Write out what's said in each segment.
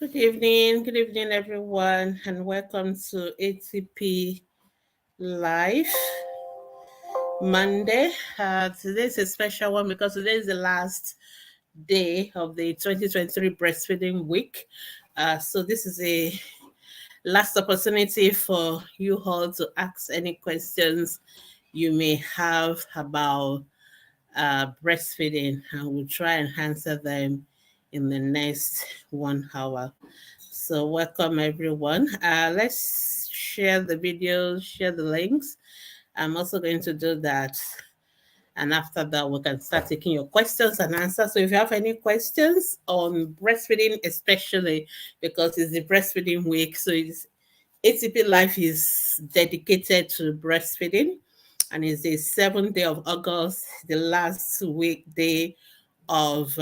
Good evening, everyone, and welcome to ATP Live Monday. Today's a special one because today is the last day of the 2023 breastfeeding week. So this is a last opportunity for you all to ask any questions you may have about breastfeeding, and we'll try and answer them in the next 1 hour. So welcome everyone. Let's share the videos, share the links. I'm also going to do that. And after that, we can start taking your questions and answers. So if you have any questions on breastfeeding, especially because it's the breastfeeding week, so it's ATP Life is dedicated to breastfeeding, and it's the 7th day of August, the last weekday of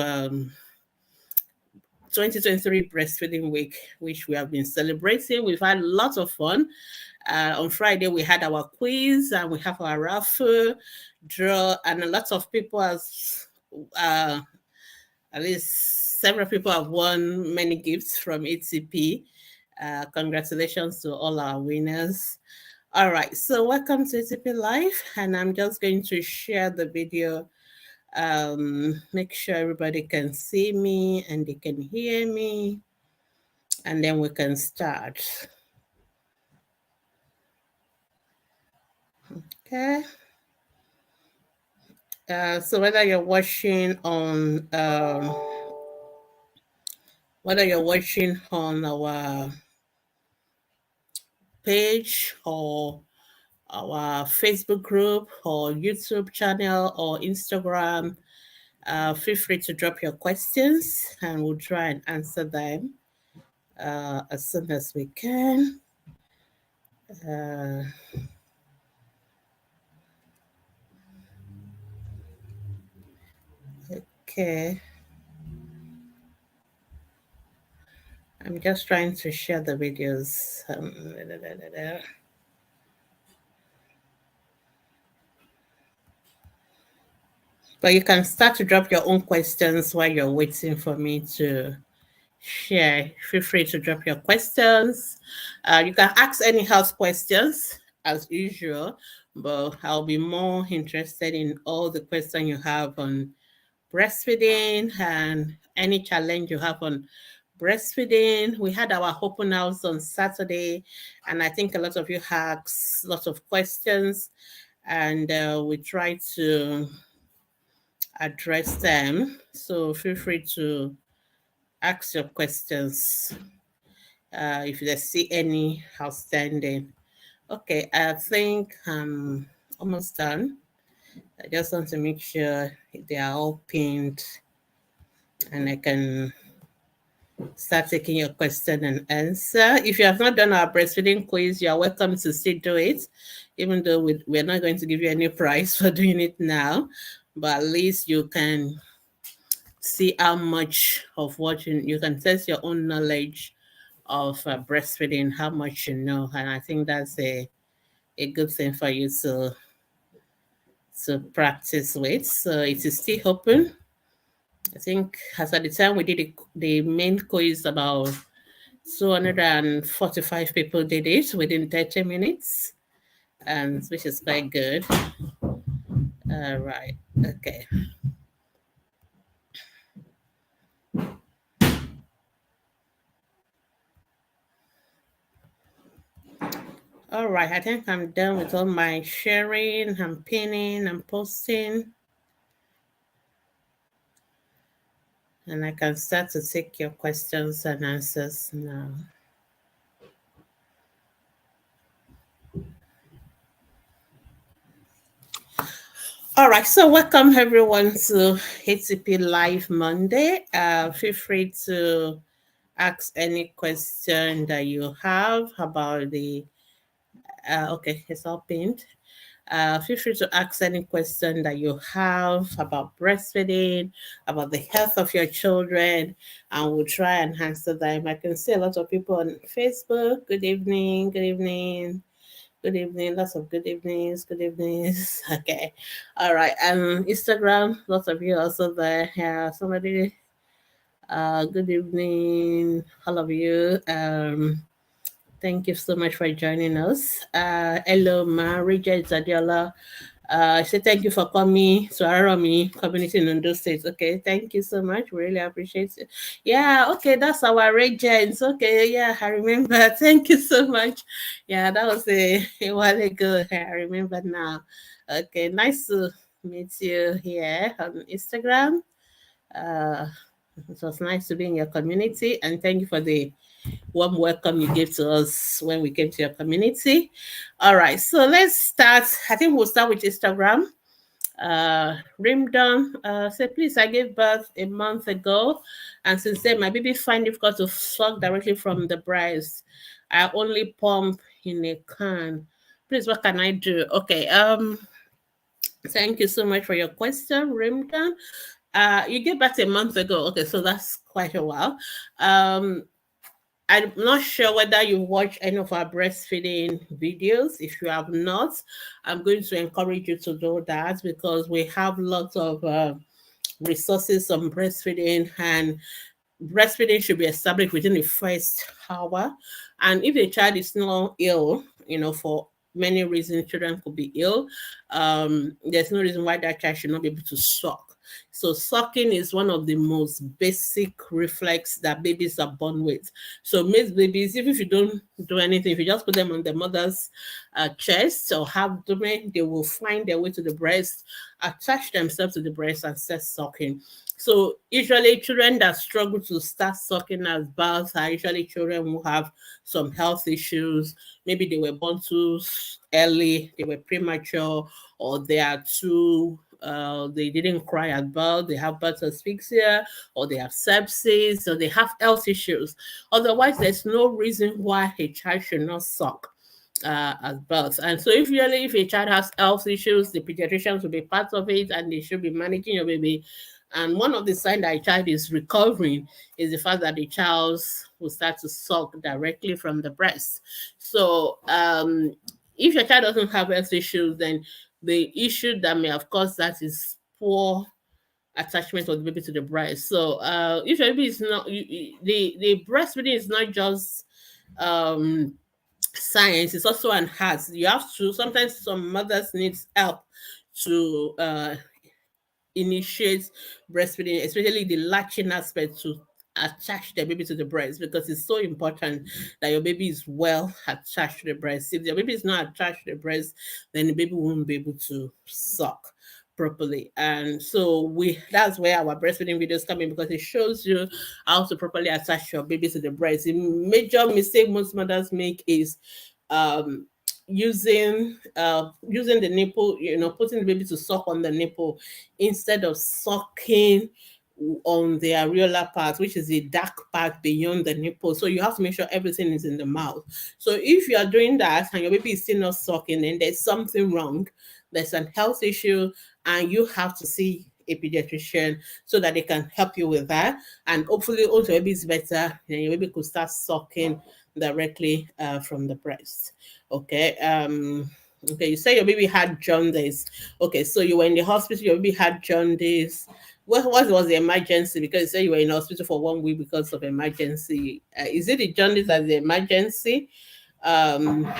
2023 breastfeeding week, which we have been celebrating. We've had lots of fun. On Friday, we had our quiz and we have our raffle draw, and a lot of people has, at least several people have won many gifts from ATP. Congratulations to all our winners. All right, so welcome to ATP Live, and I'm just going to share the video. Make sure everybody can see me and they can hear me, and then we can start. Okay. So whether you're watching on our page or our Facebook group or YouTube channel or Instagram, feel free to drop your questions and we'll try and answer them as soon as we can. Okay. I'm just trying to share the videos. But you can start to drop your own questions while you're waiting for me to share. Feel free to drop your questions. You can ask any health questions as usual, but I'll be more interested in all the questions you have on breastfeeding and any challenge you have on breastfeeding. We had our open house on Saturday, and I think a lot of you asked lots of questions, and we tried to address them. So feel free to ask your questions if you see any outstanding. Okay, I think I'm almost done. I just want to make sure they are all pinned and I can start taking your question and answer. If you have not done our breastfeeding quiz, you are welcome to still do it, even though we're not going to give you any prize for doing it now, but at least you can see how much of what you can test your own knowledge of breastfeeding, how much you know, and I think that's a good thing for you to practice with. So it is still open. I think as at the time we did the main quiz, about 245 people did it within 30 minutes, and which is quite good. Right. Okay. All right. I think I'm done with all my sharing. I'm pinning. I'm posting. And I can start to take your questions and answers now. All right, so welcome everyone to ATP Live Monday. Feel free to ask any question that you have about the, okay, it's all pinned. Feel free to ask any question that you have about breastfeeding, about the health of your children, and we'll try and answer them. I can see a lot of people on Facebook. Good evening, good evening. Good evening, lots of good evenings, good evenings. Okay, all right. Instagram, lots of you also there. Yeah, somebody Good evening, all of you. Thank you so much for joining us. Hello, Ma, Regent Zadiola. I say thank you for coming to Aromi community in Ondo State. Okay, thank you so much. Really appreciate it. Yeah, okay, that's our regents. Okay, yeah, I remember. Thank you so much. Yeah, that was a while ago. I remember now. Okay, nice to meet you here on Instagram. Uh, it was nice to be in your community, and thank you for the warm welcome you gave to us when we came to your community. All right, so let's start. I think we'll start with Instagram. Rimdon said, please, I gave birth a month ago, and since then, my baby find difficult to suck directly from the breast. I only pump in a can. Please, what can I do? Okay. Thank you so much for your question, Rimdon. You gave birth a month ago. Okay, so that's quite a while. I'm not sure whether you watch any of our breastfeeding videos. If you have not, I'm going to encourage you to do that because we have lots of resources on breastfeeding, and breastfeeding should be established within the first hour. And if a child is not ill, for many reasons, children could be ill. There's no reason why that child should not be able to suck. So sucking is one of the most basic reflex that babies are born with. So most babies, even if you don't do anything, if you just put them on the mother's chest or abdomen, they will find their way to the breast, attach themselves to the breast, and start sucking. So usually children that struggle to start sucking as birth are usually children who have some health issues. Maybe they were born too early, they were premature, or they are too they didn't cry at birth, they have birth asphyxia, or they have sepsis, or they have health issues. Otherwise, there's no reason why a child should not suck at birth. And so if a child has health issues, the pediatricians will be part of it and they should be managing your baby. And one of the signs that a child is recovering is the fact that the child will start to suck directly from the breast. So if your child doesn't have health issues, then the issue that may have caused that is poor attachment of the baby to the breast. So if your baby is not, the breastfeeding is not just science, it's also an art. You have to, sometimes some mothers need help to initiate breastfeeding, especially the latching aspect to attach the baby to the breast, because it's so important that your baby is well attached to the breast. If your baby is not attached to the breast, then the baby won't be able to suck properly. And so that's where our breastfeeding videos come in, because it shows you how to properly attach your baby to the breast. The major mistake most mothers make is um using the nipple, putting the baby to suck on the nipple instead of sucking on the areola part, which is the dark part beyond the nipple. So you have to make sure everything is in the mouth. So if you are doing that and your baby is still not sucking, then there's something wrong. There's an health issue, and you have to see a pediatrician so that they can help you with that. And hopefully, once your baby is better, then your baby could start sucking directly from the breast. Okay. Okay, you say your baby had jaundice. Okay, so you were in the hospital, your baby had jaundice. What was the emergency? Because you say you were in the hospital for 1 week because of emergency. Is it the jaundice as the emergency? Um,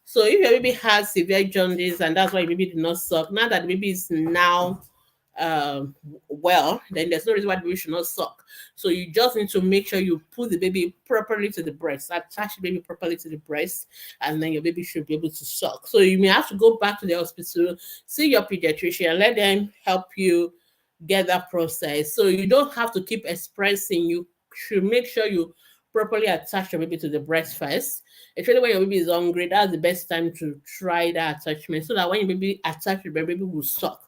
so if your baby has severe jaundice and that's why your baby did not suck, now that the baby is now well, then there's no reason why the baby should not suck. So you just need to make sure you put the baby properly to the breast, attach the baby properly to the breast, and then your baby should be able to suck. So you may have to go back to the hospital, see your pediatrician, let them help you get that process. So you don't have to keep expressing. You should make sure you properly attach your baby to the breast first. Especially when your baby is hungry, that's the best time to try that attachment, so that when your baby attached, the baby will suck.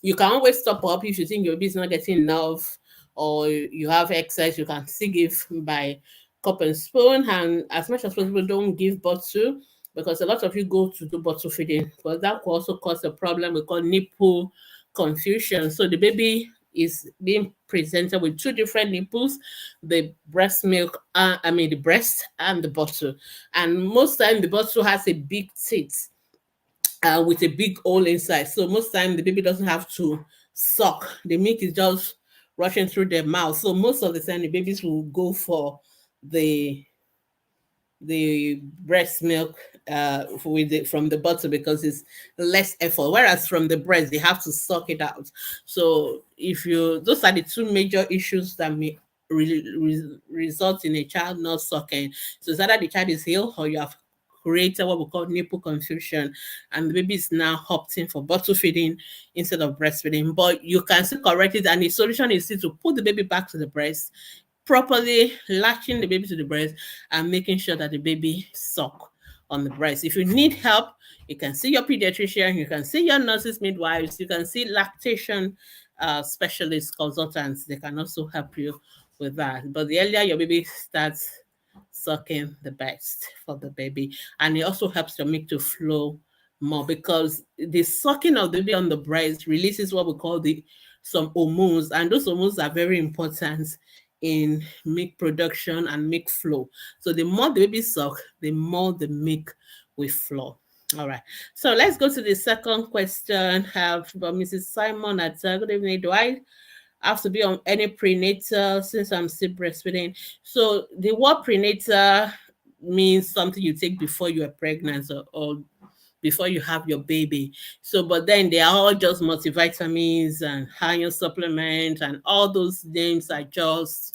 You can always stop up if you think your baby is not getting enough or you have excess. You can still give by cup and spoon, and as much as possible, don't give bottle, because a lot of you go to do bottle feeding, but that could also cause a problem we call nipple confusion. So the baby is being presented with two different nipples, the breast milk, the breast and the bottle. And most time the bottle has a big teat with a big hole inside. So most time the baby doesn't have to suck. The milk is just rushing through their mouth. So most of the time, the babies will go for the breast milk from the bottle because it's less effort. Whereas from the breast, they have to suck it out. So those are the two major issues that may result in a child not sucking. So it's either the child is ill or you have created what we call nipple confusion, and the baby is now opting for bottle feeding instead of breastfeeding. But you can still correct it, and the solution is still to put the baby back to the breast, properly latching the baby to the breast and making sure that the baby suck on the breast. If you need help, you can see your pediatrician, you can see your nurses, midwives, you can see lactation specialists, consultants. They can also help you with that. But the earlier your baby starts sucking, the best for the baby. And it also helps your milk to flow more, because the sucking of the baby on the breast releases what we call some hormones, and those hormones are very important in milk production and milk flow. So the more the baby suck, the more the milk will flow. All right. So let's go to the second question. Have from Mrs. Simon at good evening. Do I have to be on any prenatal since I'm still breastfeeding? So the word prenatal means something you take before you are pregnant or before you have your baby. So, but then they are all just multivitamins and iron supplements, and all those names are just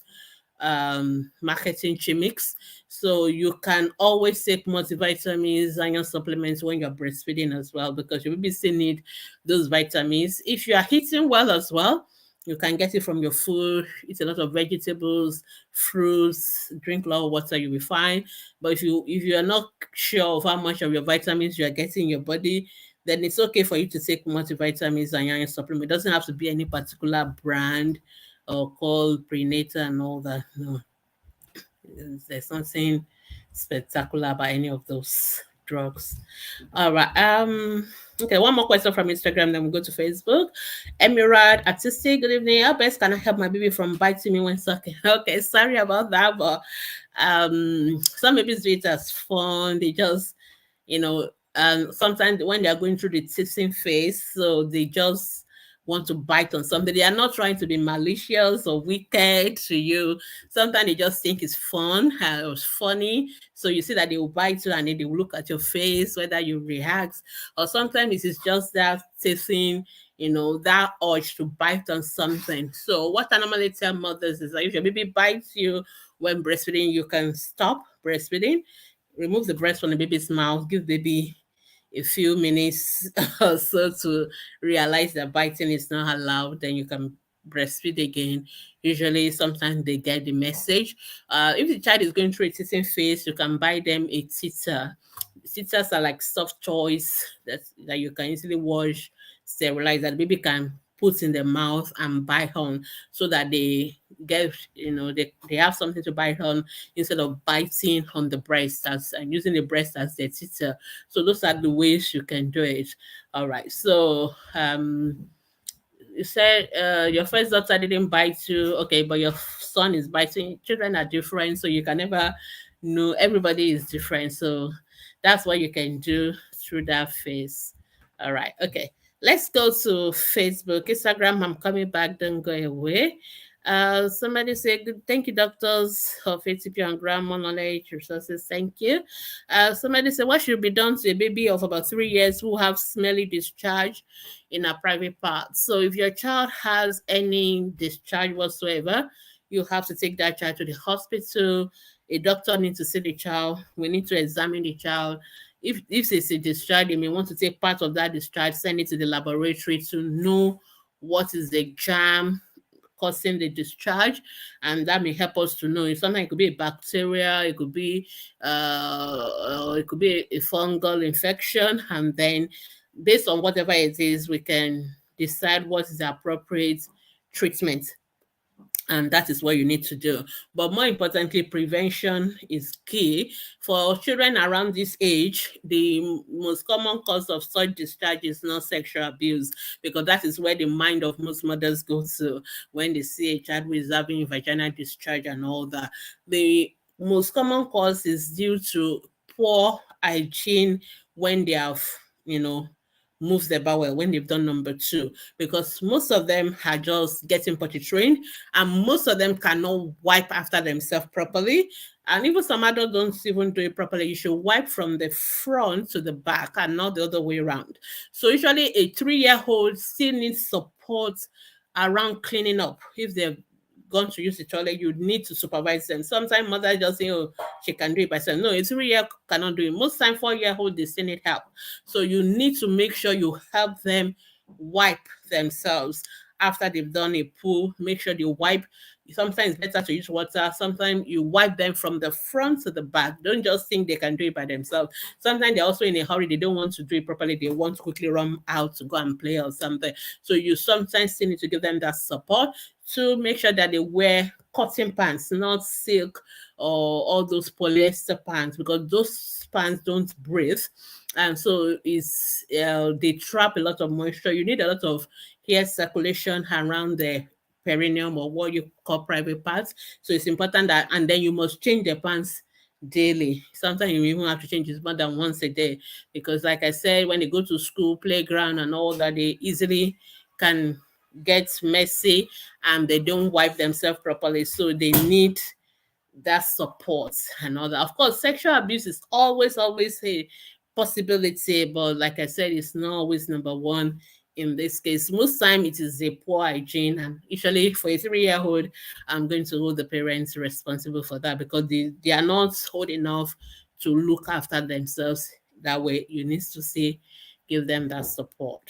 marketing gimmicks. So you can always take multivitamins, iron supplements when you're breastfeeding as well, because your baby still need those vitamins. If you are eating well as well, you can get it from your food. Eat a lot of vegetables, fruits, drink a lot of water, you'll be fine. But if you are not sure of how much of your vitamins you are getting in your body, then it's okay for you to take multivitamins and iron supplement. It doesn't have to be any particular brand or called prenatal and all that. No, there's nothing spectacular about any of those drugs. All right. Okay, one more question from Instagram, then we go to Facebook. Emirad Artistic, good evening. How best can I help my baby from biting me when sucking? Okay, sorry about that, but some babies do it as fun. They just, sometimes when they are going through the teething phase, so they just want to bite on something. They are not trying to be malicious or wicked to you. Sometimes they just think it's fun, it's funny. So you see that they will bite you and then they will look at your face, whether you react. Or sometimes it is just that teething, that urge to bite on something. So what I normally tell mothers is that if your baby bites you when breastfeeding, you can stop breastfeeding, remove the breast from the baby's mouth, give baby a few minutes or so to realize that biting is not allowed, then you can breastfeed again. Usually, sometimes they get the message. If the child is going through a teething phase, you can buy them a teeter. Teeters are like soft toys that you can easily wash, sterilize, that baby can put in their mouth and bite on, so that they get, they have something to bite on instead of biting on the breast and using the breast as their teeter. So those are the ways you can do it. All right. So you said your first daughter didn't bite you. Okay, but your son is biting. Children are different, so you can never know. Everybody is different. So that's what you can do through that phase. All right. Okay. Let's go to Facebook. Instagram, I'm coming back. Don't go away. Somebody say, good, thank you, doctors of ATP and grammar knowledge resources. Thank you. Somebody say, what should be done to a baby of about 3 years who have smelly discharge in a private part? So if your child has any discharge whatsoever, you have to take that child to the hospital. A doctor needs to see the child. We need to examine the child. If it's a discharge, they may want to take part of that discharge, send it to the laboratory to know what is the germ causing the discharge, and that may help us to know. Sometimes it could be a bacteria, it could be a fungal infection, and then based on whatever it is, we can decide what is the appropriate treatment, and that is what you need to do. But more importantly, prevention is key. For children around this age, the most common cause of such discharge is not sexual abuse, because that is where the mind of most mothers go to when they see a child who is having vaginal discharge and all that. The most common cause is due to poor hygiene when they have, move the bowel when they've done number 2, because most of them are just getting potty trained, and most of them cannot wipe after themselves properly. And even some adults don't even do it properly. You should wipe from the front to the back and not the other way around. So usually a 3-year-old still needs support around cleaning up. If they're going to use the toilet, you need to supervise them. Sometimes mothers just say, oh, she can do it by herself. No, a 3-year cannot do it. Most time 4-year-old, they still need help. So you need to make sure you help them wipe themselves after they've done a poo. Make sure they wipe. Sometimes it's better to use water. Sometimes you wipe them from the front to the back. Don't just think they can do it by themselves. Sometimes they're also in a hurry. They don't want to do it properly. They want to quickly run out to go and play or something. So you sometimes still need to give them that support to make sure that they wear cotton pants, not silk or all those polyester pants, because those pants don't breathe. And so they trap a lot of moisture. You need a lot of air circulation around the perineum, or what you call private parts. So it's important that, and then you must change the pants daily. Sometimes you even have to change it more than once a day, because like I said, when they go to school, playground and all that, they easily can get messy and they don't wipe themselves properly. So they need that support and all that. Of course, sexual abuse is always a possibility, but like I said, it's not always number one in this case. Most time it is a poor hygiene, and usually for a 3-year-old, I'm going to hold the parents responsible for that, because they are not old enough to look after themselves that way. You need to see, give them that support.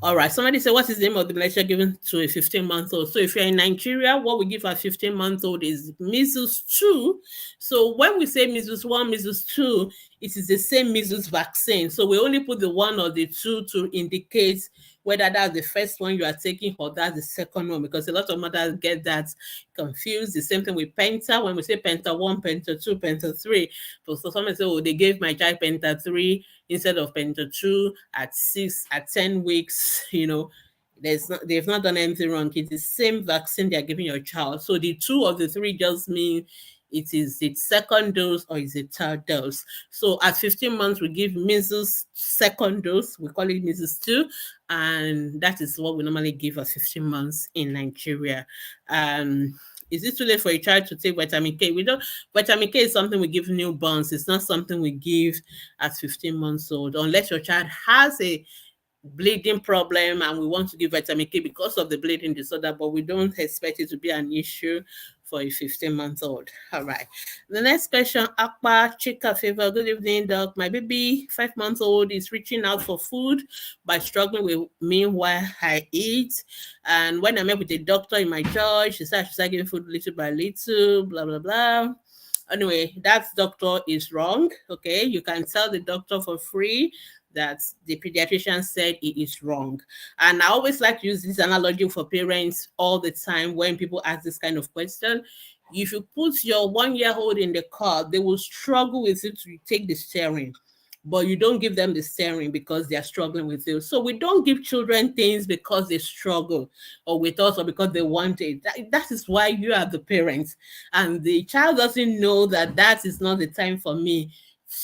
All right. Somebody said, what is the name of the measure given to a 15-month-old? So if you're in Nigeria, what we give a 15-month-old is measles 2. So when we say measles 1, measles 2, it is the same measles vaccine. So we only put the 1 or the 2 to indicate whether that's the first one you are taking or that's the second one, because a lot of mothers get that confused. The same thing with Penta. When we say Penta 1, Penta 2, Penta 3, so someone say, oh, they gave my child Penta 3 instead of Penta 2 at 10 weeks. They've not done anything wrong. It's the same vaccine they're giving your child. So the 2 of the 3 just mean it is its second dose or is it third dose. So at 15 months, we give measles second dose. We call it measles 2. And that is what we normally give at 15 months in Nigeria. Is it too late for a child to take vitamin K? Vitamin K is something we give newborns. It's not something we give at 15 months old, unless your child has a bleeding problem and we want to give vitamin K because of the bleeding disorder, but we don't expect it to be an issue for a 15-month-old. All right. The next question, Akpa Chika Favor. Good evening, doc. My baby, 5-month-old, is reaching out for food by struggling with me while I eat. And when I met with the doctor in my church, she said I should start giving food little by little, blah, blah, blah. Anyway, that doctor is wrong. Okay. You can tell the doctor for free that the pediatrician said it is wrong. And I always like to use this analogy for parents all the time when people ask this kind of question. If you put your 1-year-old in the car, they will struggle with it to take the steering, but you don't give them the steering because they're struggling with it. So we don't give children things because they struggle or with us or because they want it. That is why you are the parents. And the child doesn't know that that is not the time for me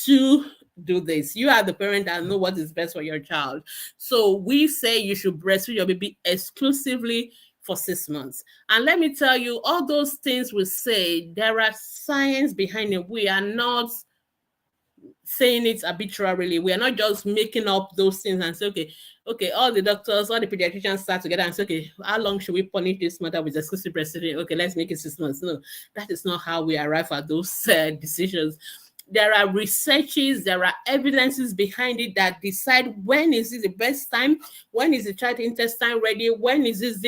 to do this. You are the parent that know what is best for your child. So we say you should breastfeed your baby exclusively for 6 months. And let me tell you, all those things we say, there are science behind it. We are not saying it arbitrarily. We are not just making up those things and say, okay, all the doctors, all the pediatricians start together and say, okay, how long should we punish this mother with exclusive breastfeeding? Okay, let's make it 6 months. No, that is not how we arrive at those decisions. There are researches, there are evidences behind it that decide when is it the best time, when is the child intestine ready, when is this.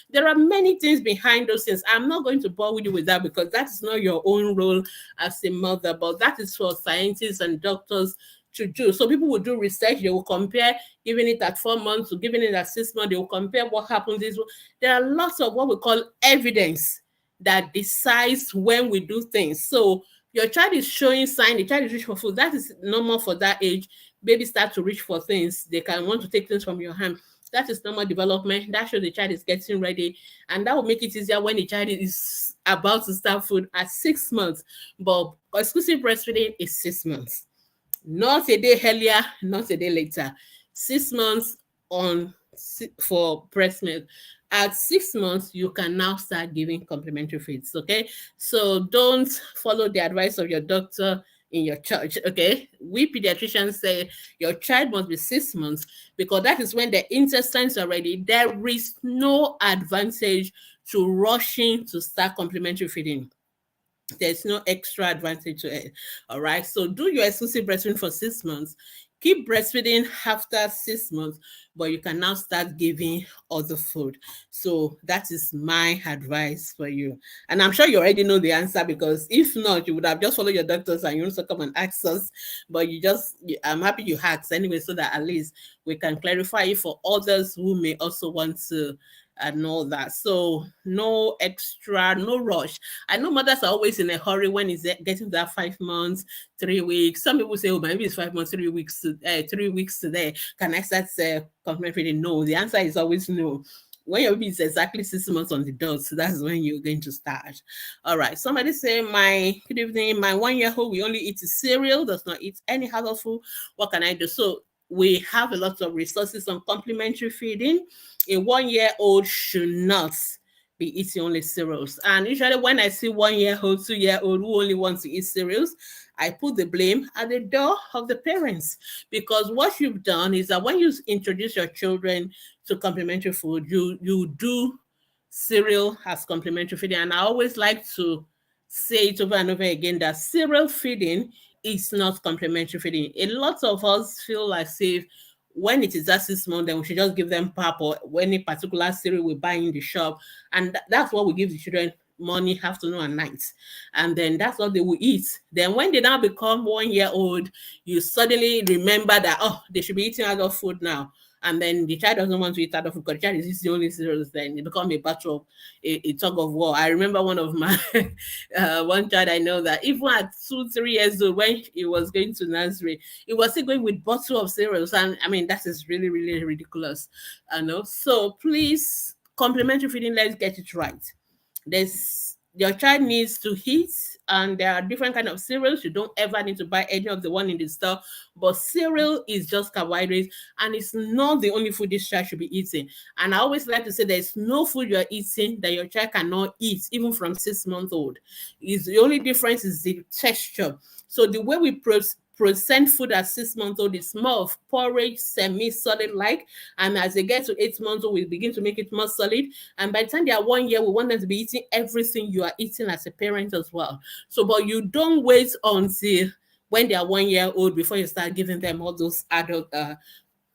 There are many things behind those things. I'm not going to bore you with that because that is not your own role as a mother, but that is for scientists and doctors to do. So people will do research, they will compare giving it at 4 months to giving it at 6 months, they will compare what happens. There are lots of what we call evidence that decides when we do things. So your child is showing sign, the child is reaching for food. That is normal for that age. Babies start to reach for things. They can want to take things from your hand. That is normal development. That shows the child is getting ready. And that will make it easier when the child is about to start food at 6 months. But exclusive breastfeeding is 6 months. Not a day earlier, not a day later. 6 months on for breast milk. At 6 months, you can now start giving complementary feeds. Okay, so don't follow the advice of your doctor in your church. Okay, we pediatricians say your child must be 6 months because that is when the intestines are ready. There is no advantage to rushing to start complementary feeding. There's no extra advantage to it. All right. So do your exclusive breastfeeding for 6 months. Keep breastfeeding after 6 months, but you can now start giving other food. So that is my advice for you. And I'm sure you already know the answer because if not, you would have just followed your doctors and you also come and ask us. But I'm happy you asked anyway, so that at least we can clarify it for others who may also want to and all that. So no extra, no rush. I know mothers are always in a hurry when it's getting that 5 months, 3 weeks. Some people say, oh, maybe it's 5 months, 3 weeks, 3 weeks today. Can I start complementary feeding? No, the answer is always no. When your baby is exactly 6 months on the dot, so that's when you're going to start. All right. Somebody say, good evening. My 1-year-old, we only eat cereal, does not eat any other food. What can I do? So we have a lot of resources on complementary feeding. A 1-year-old should not be eating only cereals. And usually when I see 1-year-old, 2-year-old who only wants to eat cereals, I put the blame at the door of the parents. Because what you've done is that when you introduce your children to complementary food, you do cereal as complementary feeding. And I always like to say it over and over again that cereal feeding is not complementary feeding. A lot of us feel like if when it is that 6 months, then we should just give them pap or any particular cereal we buy in the shop. And that's what we give the children morning, afternoon, and night. And then that's what they will eat. Then when they now become 1-year-old, you suddenly remember that, oh, they should be eating adult food now. And then the child doesn't want to eat adult food because the child is eating the only cereals. Then it becomes a battle of a tug of war. I remember one of my one child I know that even at 2, 3 years old, when he was going to nursery, he was still going with bottle of cereals. And I mean, that is really, really ridiculous. I know. So please, complementary feeding, let's get it right. Your child needs to eat, and there are different kind of cereals. You don't ever need to buy any of the one in the store, but cereal is just carbohydrates, and it's not the only food this child should be eating. And I always like to say there's no food you're eating that your child cannot eat, even from 6 months old. Is the only difference is the texture. So the way we present food at 6 months old is more of porridge, semi-solid like, and as they get to 8 months old, we begin to make it more solid. And by the time they are 1 year, we want them to be eating everything you are eating as a parent as well. So, but you don't wait until when they are 1 year old before you start giving them all those adult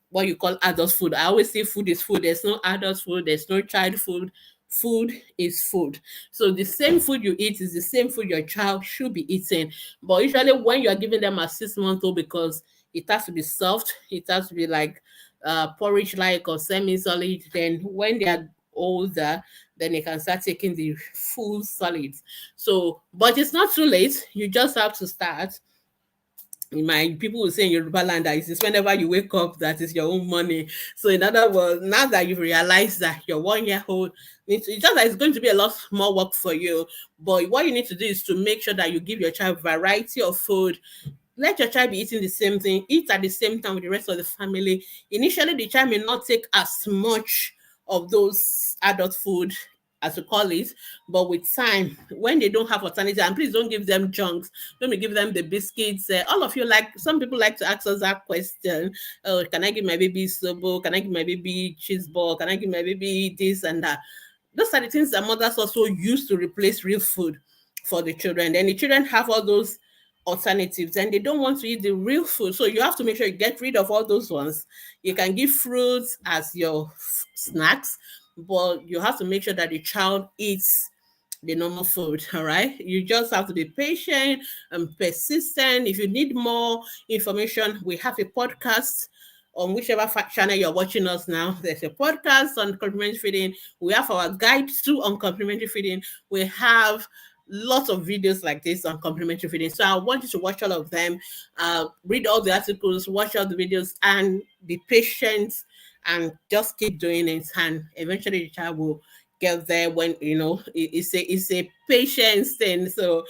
what you call adult food. I always say food is food. There's no adult food, there's no child food. Food is food. So the same food you eat is the same food your child should be eating. But usually when you are giving them at 6 months old, because it has to be soft, it has to be like porridge like or semi-solid, then when they are older, then they can start taking the full solids. So, but it's not too late. You just have to start. My people will say in Yoruba land that it is whenever you wake up that is your own money. So in other words, now that you've realized that your 1-year-old needs to, it's just that it's going to be a lot more work for you. But what you need to do is to make sure that you give your child variety of food. Let your child be eating the same thing, eat at the same time with the rest of the family. Initially, the child may not take as much of those adult food as we call it, but with time, when they don't have alternative, and please don't give them junks, don't be give them the biscuits. All of you like, some people like to ask us that question. Oh, can I give my baby sobo? Can I give my baby cheese ball? Can I give my baby this and that? Those are the things that mothers also use to replace real food for the children. Then the children have all those alternatives and they don't want to eat the real food. So you have to make sure you get rid of all those ones. You can give fruits as your snacks, but you have to make sure that the child eats the normal food. All right. You just have to be patient and persistent. If you need more information, we have a podcast on whichever channel you're watching us now. There's a podcast on complementary feeding. We have our guide too on complementary feeding. We have lots of videos like this on complementary feeding. So I want you to watch all of them, read all the articles, watch all the videos, and be patient and just keep doing it. And eventually the child will get there when it's a patience thing, so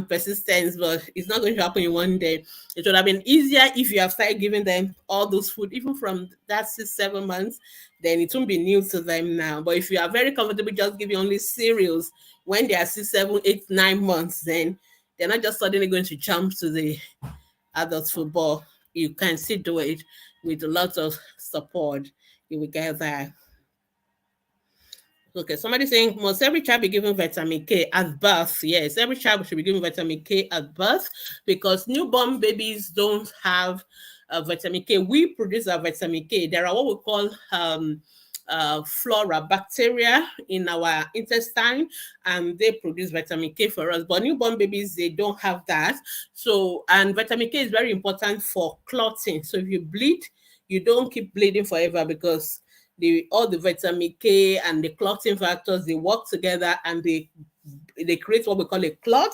persistence, but it's not going to happen in one day. It would have been easier if you have started giving them all those food even from that 6-7 months, then it won't be new to them now. But if you are very comfortable just giving only cereals when they are 6, 7, 8, 9 months, then they're not just suddenly going to jump to the adult football. You can still do it with a lot of support. You will get there. Okay, somebody saying must every child be given vitamin K at birth? Yes, every child should be given vitamin K at birth because newborn babies don't have vitamin K. We produce our vitamin K. There are what we call flora bacteria in our intestine, and they produce vitamin K for us. But newborn babies, they don't have that. So, and vitamin K is very important for clotting. So if you bleed, you don't keep bleeding forever because all the vitamin K and the clotting factors, they work together and they create what we call a clot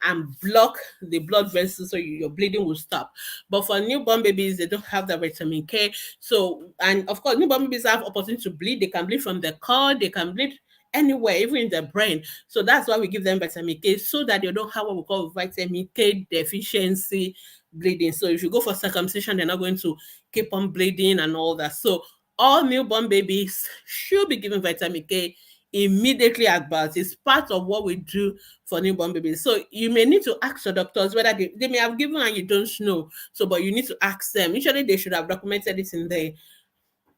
and block the blood vessels so your bleeding will stop. But for newborn babies, they don't have the vitamin K. So, and of course, newborn babies have opportunity to bleed. They can bleed from the cord, they can bleed anywhere, even in the brain. So that's why we give them vitamin K so that they don't have what we call vitamin K deficiency bleeding. So if you go for circumcision, they're not going to keep on bleeding and all that. So all newborn babies should be given vitamin K immediately at birth. It's part of what we do for newborn babies. So you may need to ask your doctors whether they may have given and you don't know. So, but you need to ask them. Usually they should have documented it in there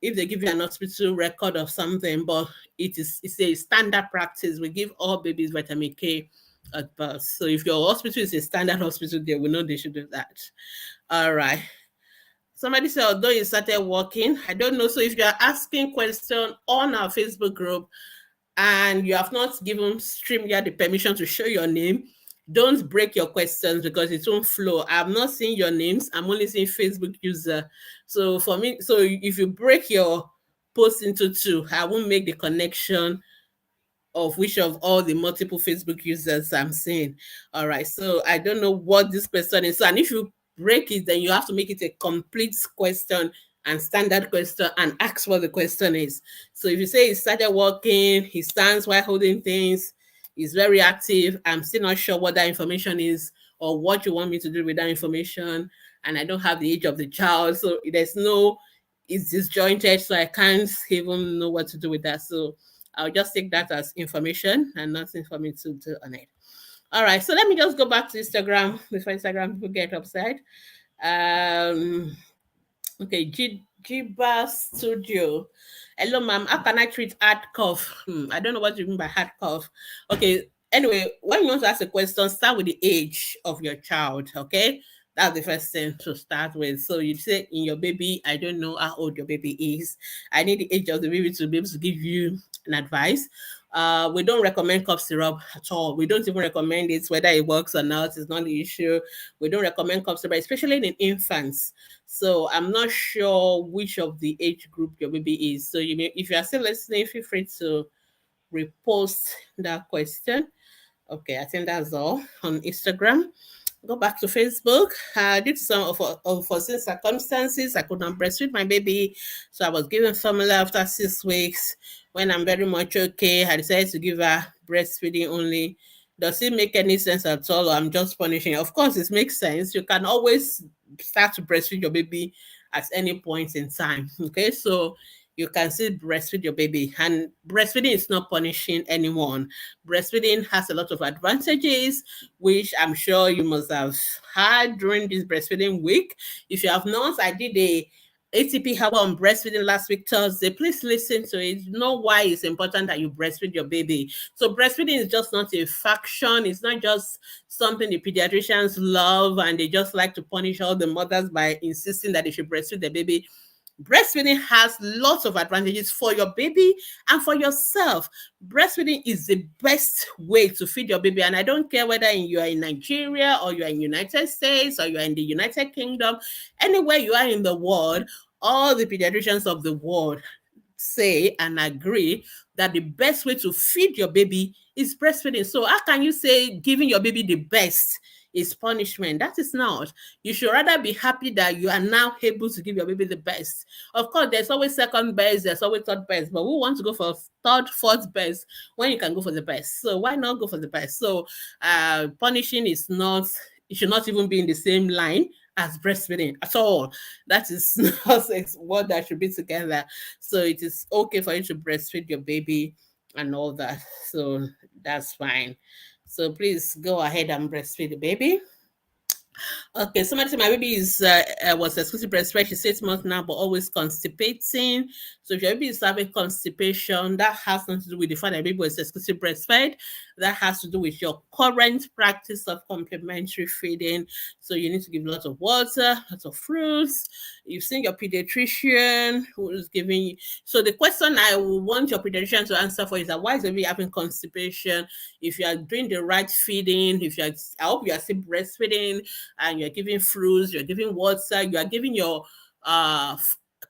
if they give you an hospital record of something, but it's a standard practice. We give all babies vitamin K at birth. So if your hospital is a standard hospital, they will know they should do that. All right. Somebody said, although you started working, I don't know. So if you are asking question on our Facebook group and you have not given StreamYard the permission to show your name, don't break your questions because it won't flow. I'm not seeing your names. I'm only seeing Facebook user. So for me, so if you break your post into two, I won't make the connection of which of all the multiple Facebook users I'm seeing. All right. So I don't know what this question is. So, and if you break it, then you have to make it a complete question and standard question and ask what the question is. So if you say he started walking, he stands while holding things, he's very active, I'm still not sure what that information is or what you want me to do with that information, and I don't have the age of the child, so it's disjointed, so I can't even know what to do with that. So I'll just take that as information and nothing for me to do on it. All right, so let me just go back to Instagram before Instagram people get upset. Okay, Jiba Studio. Hello, ma'am. How can I treat hard cough? I don't know what you mean by hard cough. Okay. Anyway, when you want to ask a question, start with the age of your child. Okay, that's the first thing to start with. So you say in your baby, I don't know how old your baby is. I need the age of the baby to be able to give you an advice. We don't recommend cough syrup at all. We don't even recommend it, whether it works or not. It's not the issue. We don't recommend cough syrup, especially in infants. So I'm not sure which of the age group your baby is. So if you are still listening, feel free to repost that question. Okay, I think that's all on Instagram. Go back to Facebook. Due to some unforeseen circumstances, I could not breastfeed my baby. So I was given formula after 6 weeks. When I'm very much okay, I decided to give her breastfeeding only. Does it make any sense at all, or I'm just punishing? Of course, it makes sense. You can always start to breastfeed your baby at any point in time. Okay, so you can still breastfeed your baby, and breastfeeding is not punishing anyone. Breastfeeding has a lot of advantages, which I'm sure you must have had during this breastfeeding week. If you have not, I did a ATP hour on breastfeeding last week Thursday. Please listen to it. You know why it's important that you breastfeed your baby. So breastfeeding is just not a faction. It's not just something the pediatricians love and they just like to punish all the mothers by insisting that they should breastfeed their baby. Breastfeeding has lots of advantages for your baby and for yourself. Breastfeeding is the best way to feed your baby. And I don't care whether you are in Nigeria or you are in United States or you are in the United Kingdom, anywhere you are in the world, all the pediatricians of the world say and agree that the best way to feed your baby is breastfeeding. So how can you say giving your baby the best is punishment. That is not. You should rather be happy that you are now able to give your baby the best. Of course, there's always second best, there's always third best, but who wants to go for third, fourth best when you can go for the best? So why not go for the best? So punishing is not, it should not even be in the same line as breastfeeding at all. That is not what that should be together. So it is okay for you to breastfeed your baby and all that. So that's fine. So please go ahead and breastfeed the baby. Okay, somebody said my baby is was exclusive breastfed. She's 6 months now, but always constipating. So if your baby is having constipation, that has nothing to do with the fact that baby was exclusive breastfed. That has to do with your current practice of complementary feeding. So you need to give lots of water, lots of fruits. You've seen your pediatrician who is giving you. So the question I want your pediatrician to answer for is that why is baby having constipation? If you are doing the right feeding, if you are, I hope you are still breastfeeding and you're giving fruits, you're giving water, you are giving your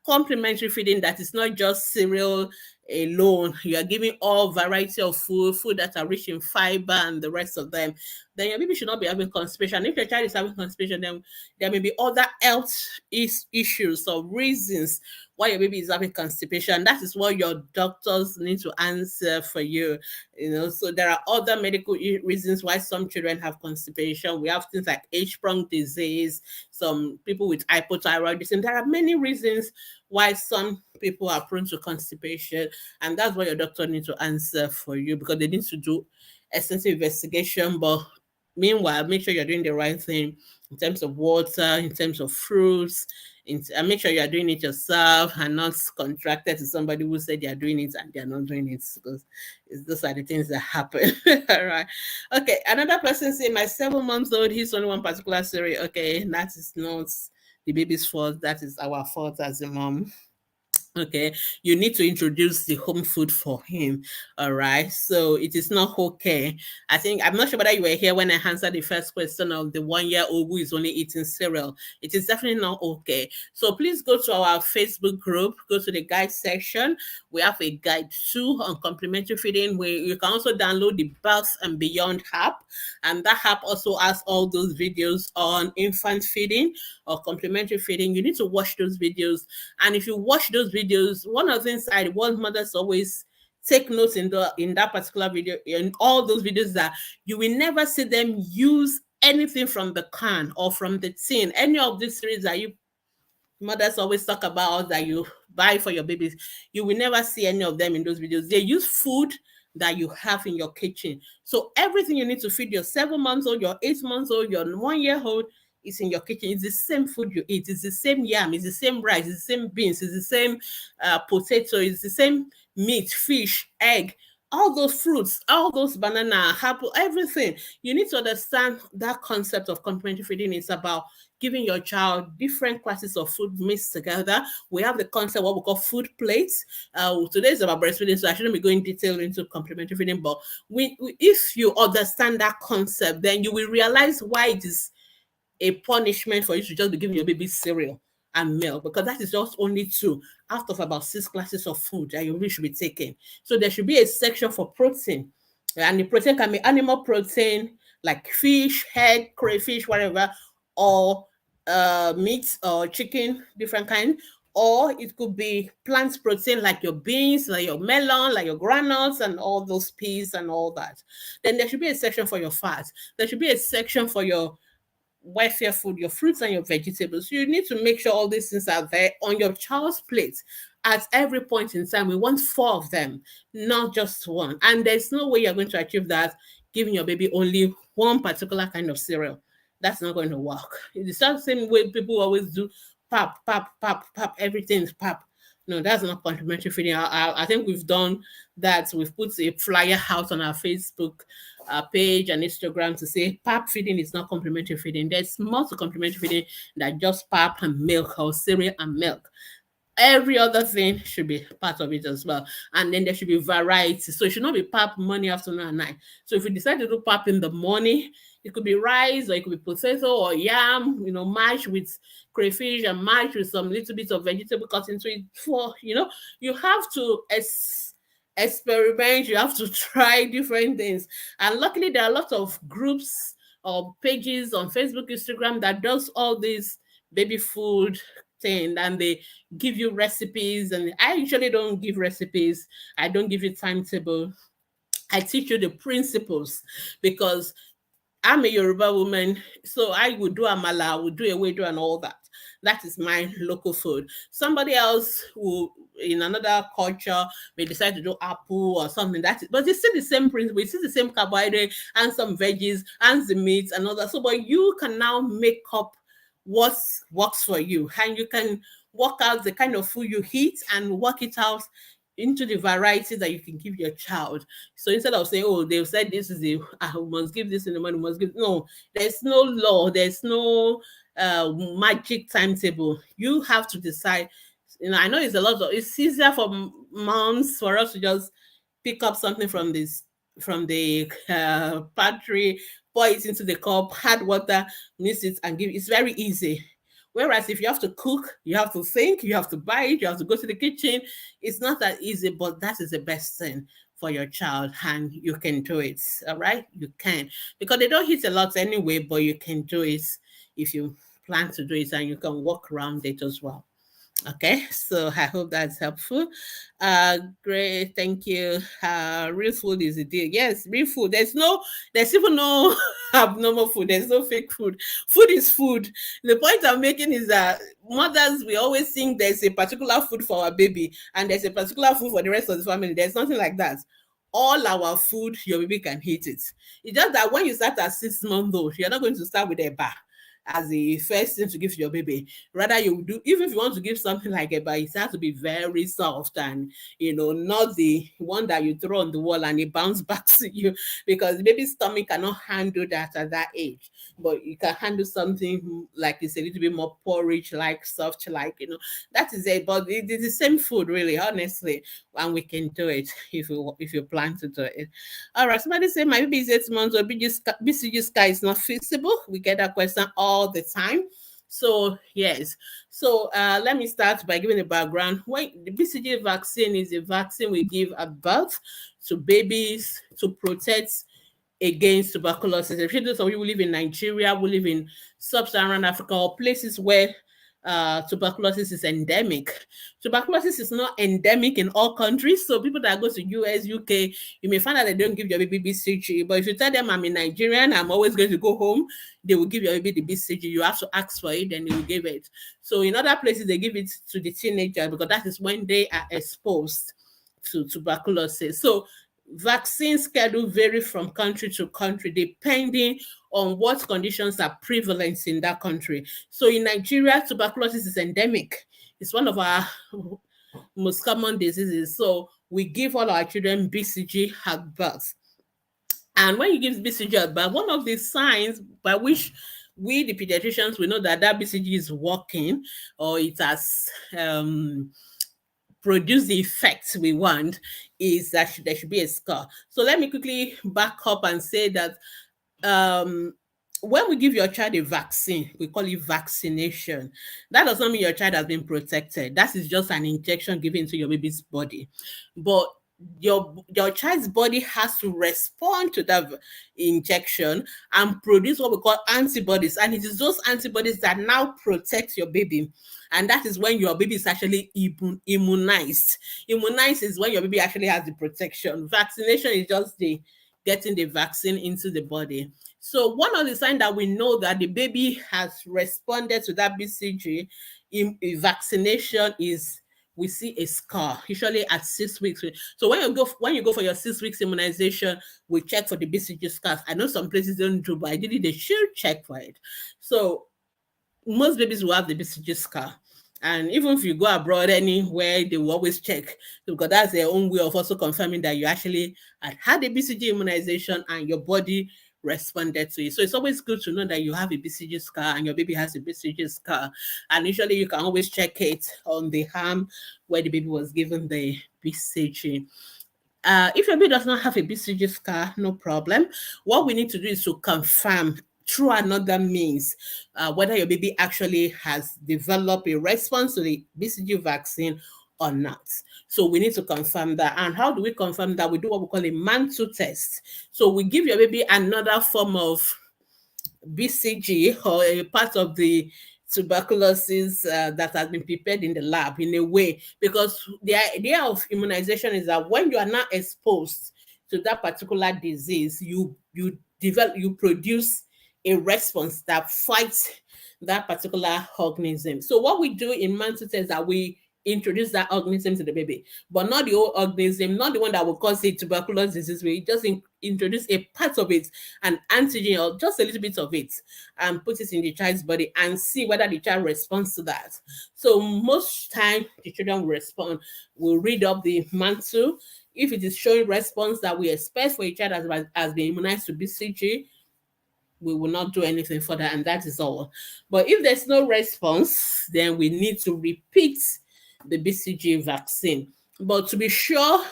complementary feeding that is not just cereal alone. You are giving all variety of food that are rich in fiber and the rest of them. Then your baby should not be having constipation. If your child is having constipation, then there may be other health issues or reasons why your baby is having constipation. That is what your doctors need to answer for you. So there are other medical reasons why some children have constipation. We have things like H-prong disease, some people with hypothyroidism. There are many reasons why some people are prone to constipation, and that's what your doctor needs to answer for you, because they need to do extensive investigation. But meanwhile, make sure you're doing the right thing in terms of water, in terms of fruits, and make sure you're doing it yourself and not contracted to somebody who said they're doing it and they're not doing it, because those are the things that happen. All right. Okay. Another person say, my 7 months old, he's only one particular cereal. Okay. That is not the baby's fault. That is our fault as a mom. Okay, you need to introduce the home food for him. All right, so it is not okay. I think, I'm not sure whether you were here when I answered the first question of the 1-year-old who is only eating cereal. It is definitely not okay. So please go to our Facebook group, go to the guide section. We have a guide too on complementary feeding, where you can also download the Birth and Beyond app, and that app also has all those videos on infant feeding or complementary feeding. You need to watch those videos, and if you watch those videos, one of the things I want mothers always take notes in that particular video, in all those videos, that you will never see them use anything from the can or from the tin. Any of these series that you mothers always talk about that you buy for your babies, you will never see any of them in those videos. They use food that you have in your kitchen. So everything you need to feed your 7 months old, your 8 months old, your 1-year-old is in your kitchen. It's the same food you eat. It's the same yam. It's the same rice. It's the same beans. It's the same potato. It's the same meat, fish, egg. All those fruits, all those banana, apple, everything. You need to understand that concept of complementary feeding is about giving your child different classes of food mixed together. We have the concept what we call food plates. Today is about breastfeeding, so I shouldn't be going detail into complementary feeding. But if you understand that concept, then you will realize why it is a punishment for you to just be giving your baby cereal and milk, because that is just only 2 out of about 6 classes of food that your baby should be taking. So there should be a section for protein, and the protein can be animal protein like fish, egg, crayfish, whatever, or meat or chicken, different kind. Or it could be plant protein like your beans, like your melon, like your granules, and all those peas and all that. Then there should be a section for your fat. There should be a section for your welfare food, your fruits and your vegetables. You need to make sure all these things are there on your child's plate at every point in time. We want 4 of them, not just 1. And there's no way you're going to achieve that giving your baby only one particular kind of cereal. That's not going to work. It's the same way people always do: pap, pap, pap, pap, everything's pap. No, that's not complementary feeding. I think we've done that. We've put a flyer out on our Facebook page and Instagram to say pap feeding is not complementary feeding. There's more to complementary feeding than just pap and milk or cereal and milk. Every other thing should be part of it as well. And then there should be variety. So it should not be pap morning, afternoon, and night. So if you decide to do pap in the morning, it could be rice, or it could be potato or yam, mashed with crayfish and mashed with some little bit of vegetable cut into it. You have to experiment. You have to try different things. And luckily, there are a lot of groups or pages on Facebook, Instagram that does all this baby food thing, and they give you recipes. And I usually don't give recipes. I don't give you timetable. I teach you the principles, because I'm a Yoruba woman, so I would do amala, I would do ewedu and all that. That is my local food. Somebody else who in another culture may decide to do apple or something. That is, but it's still the same principle. It's still the same carbohydrate and some veggies and the meats and all that. So, but you can now make up what works for you, and you can work out the kind of food you eat and work it out into the variety that you can give your child. So instead of saying, oh, they've said this is the we must give this in the morning, we must give, no, there's no law, there's no magic timetable. You have to decide. I know it's easier for moms for us to just pick up something from the pantry, pour it into the cup, add water, mix it, and give. It's very easy. Whereas if you have to cook, you have to think, you have to buy it, you have to go to the kitchen. It's not that easy, but that is the best thing for your child, and you can do it. All right, you can, because they don't eat a lot anyway, but you can do it if you plan to do it, and you can work around it as well. Okay, so I hope that's helpful. Great, thank you. Real food is a deal. Yes, real food. There's even no abnormal food. There's no fake food. Food is food. The point I'm making is that mothers, we always think there's a particular food for our baby and there's a particular food for the rest of the family. There's nothing like that. All our food, your baby can eat it. It's just that when you start at 6 months old, you're not going to start with a bar as the first thing to give to your baby. Rather, you do, even if you want to give something like a bar, it has to be very soft and, not the one that you throw on the wall and it bounces back to you, because the baby's stomach cannot handle that at that age. But you can handle something like it's a little bit more porridge, like soft, like, that is it. But it is the same food, really, honestly, and we can do it if you plan to do it. All right, somebody say my baby is 8 months or BCG scar is not feasible. We get that question all the time. So yes, so let me start by giving a background. When the BCG vaccine is a vaccine we give at birth to babies to protect against tuberculosis, especially those of you who live in Nigeria, who live in sub-Saharan Africa, or places where tuberculosis is endemic. Tuberculosis is not endemic in all countries. So people that go to US, UK, you may find out they don't give your baby BCG. But if you tell them I'm a Nigerian, I'm always going to go home, they will give your baby the BCG. You have to ask for it, then they will give it. So in other places, they give it to the teenagers because that is when they are exposed to tuberculosis. So vaccine schedule vary from country to country depending on what conditions are prevalent in that country. So in Nigeria, tuberculosis is endemic. It's one of our most common diseases. So we give all our children BCG at birth. And when you give BCG at birth, one of the signs by which we, the pediatricians, we know that BCG is working, or it has produce the effects we want, is that there should be a scar. So let me quickly back up and say that when we give your child a vaccine, we call it vaccination. That does not mean your child has been protected. That is just an injection given to your baby's body. But your child's body has to respond to that injection and produce what we call antibodies. And it is those antibodies that now protect your baby. And that is when your baby is actually immunized. Immunized is when your baby actually has the protection. Vaccination is just the getting the vaccine into the body. So one of the signs that we know that the baby has responded to that BCG in vaccination is we see a scar, usually at 6 weeks. So when you go for your 6 weeks immunization, we check for the BCG scars. I know some places don't do, but ideally they should check for it. So most babies will have the BCG scar. And even if you go abroad anywhere, they will always check, because that's their own way of also confirming that you actually had a BCG immunization and your body responded to it. So it's always good to know that you have a BCG scar and your baby has a BCG scar. And usually you can always check it on the arm where the baby was given the BCG. If your baby does not have a BCG scar, no problem. What we need to do is to confirm through another means whether your baby actually has developed a response to the BCG vaccine or not. So we need to confirm that. And how do we confirm that? We do what we call a Mantle test. So we give your baby another form of BCG or a part of the tuberculosis that has been prepared in the lab in a way, because the idea of immunization is that when you are not exposed to that particular disease, you produce a response that fights that particular organism. So what we do in man test is that we introduce that organism to the baby, but not the whole organism, not the one that will cause the tuberculosis disease. We just introduce a part of it, an antigen or just a little bit of it, and put it in the child's body and see whether the child responds to that. So most time the children will respond. We'll read up the mantle. If it is showing response that we expect for a child has been immunized to BCG, we will not do anything for that, and that is all. But if there's no response, then we need to repeat the BCG vaccine. But to be sure,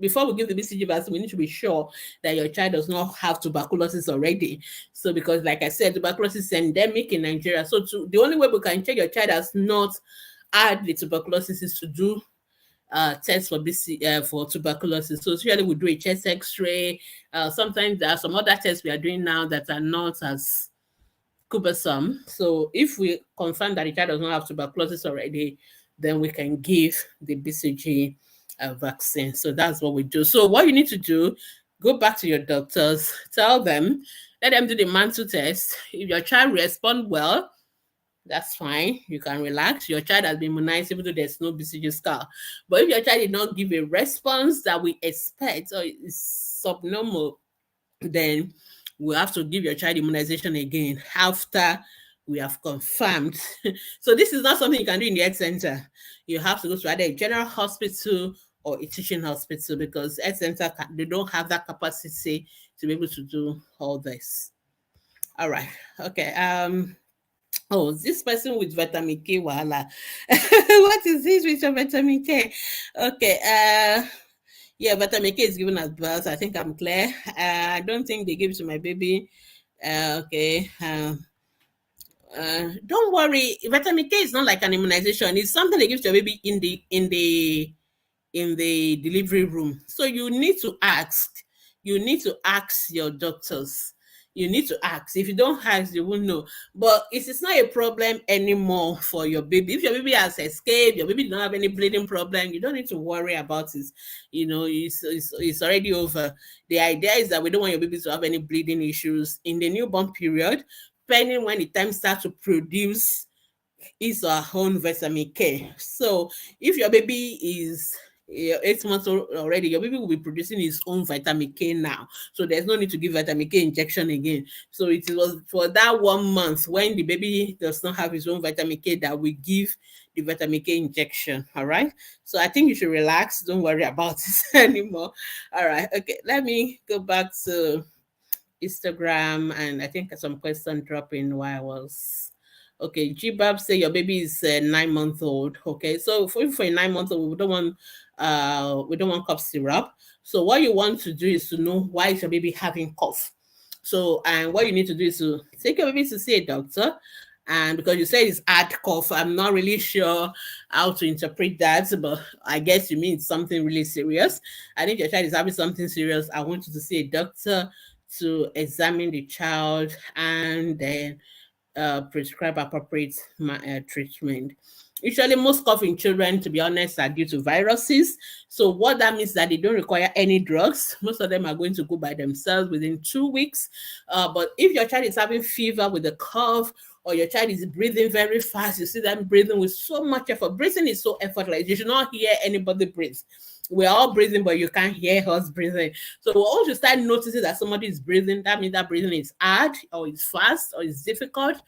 before we give the BCG vaccine, we need to be sure that your child does not have tuberculosis already. So because like I said, tuberculosis is endemic in Nigeria. So the only way we can check your child has not had the tuberculosis is to do test for tuberculosis. So usually we do a chest X-ray. Sometimes there are some other tests we are doing now that are not as cumbersome. So if we confirm that the child does not have tuberculosis already, then we can give the BCG vaccine. So that's what we do. So what you need to do, go back to your doctors, tell them, let them do the mantle test. If your child responds well, that's fine. You can relax. Your child has been immunized even though there's no BCG scar. But if your child did not give a response that we expect or is subnormal, then we'll have to give your child immunization again after we have confirmed. So this is not something you can do in the health center. You have to go to either a general hospital or a teaching hospital, because health center, they don't have that capacity to be able to do all this. All right. Okay. Oh, this person with vitamin K, wahala. What is this with your vitamin K? Okay, yeah, vitamin K is given at birth. I think I'm clear. I don't think they give it to my baby. Okay. Don't worry. Vitamin K is not like an immunization. It's something they give to your baby in the delivery room. So you need to ask. You need to ask your doctors. You need to ask. If you don't ask, you won't know. But it is not a problem anymore for your baby. If your baby has escaped, your baby does not have any bleeding problem, you don't need to worry about it. You know, it's already over. The idea is that we don't want your baby to have any bleeding issues in the newborn period, depending when the time starts to produce his or her own vitamin K. So if your baby is 8 months old already, your baby will be producing his own vitamin K now. So there's no need to give vitamin K injection again. So it was for that 1 month when the baby does not have his own vitamin K that we give the vitamin K injection. All right. So I think you should relax. Don't worry about it anymore. All right. Okay. Let me go back to Instagram, and I think some question dropping while I was. Okay, Gbab say your baby is 9 months old. Okay, so for a 9 month old, we don't want cough syrup. So what you want to do is to know why is your baby having cough. So and what you need to do is to take your baby to see a doctor. And because you say it's hard cough, I'm not really sure how to interpret that, but I guess you mean it's something really serious. And if your child is having something serious, I want you to see a doctor to examine the child and then prescribe appropriate treatment. Usually, most cough in children, to be honest, are due to viruses. So what that means that they don't require any drugs. Most of them are going to go by themselves within 2 weeks. But if your child is having fever with a cough, or your child is breathing very fast, you see them breathing with so much effort. Breathing is so effortless. You should not hear anybody breathe. We're all breathing, but you can't hear us breathing. So once you start noticing that somebody is breathing, that means that breathing is hard, or it's fast, or it's difficult.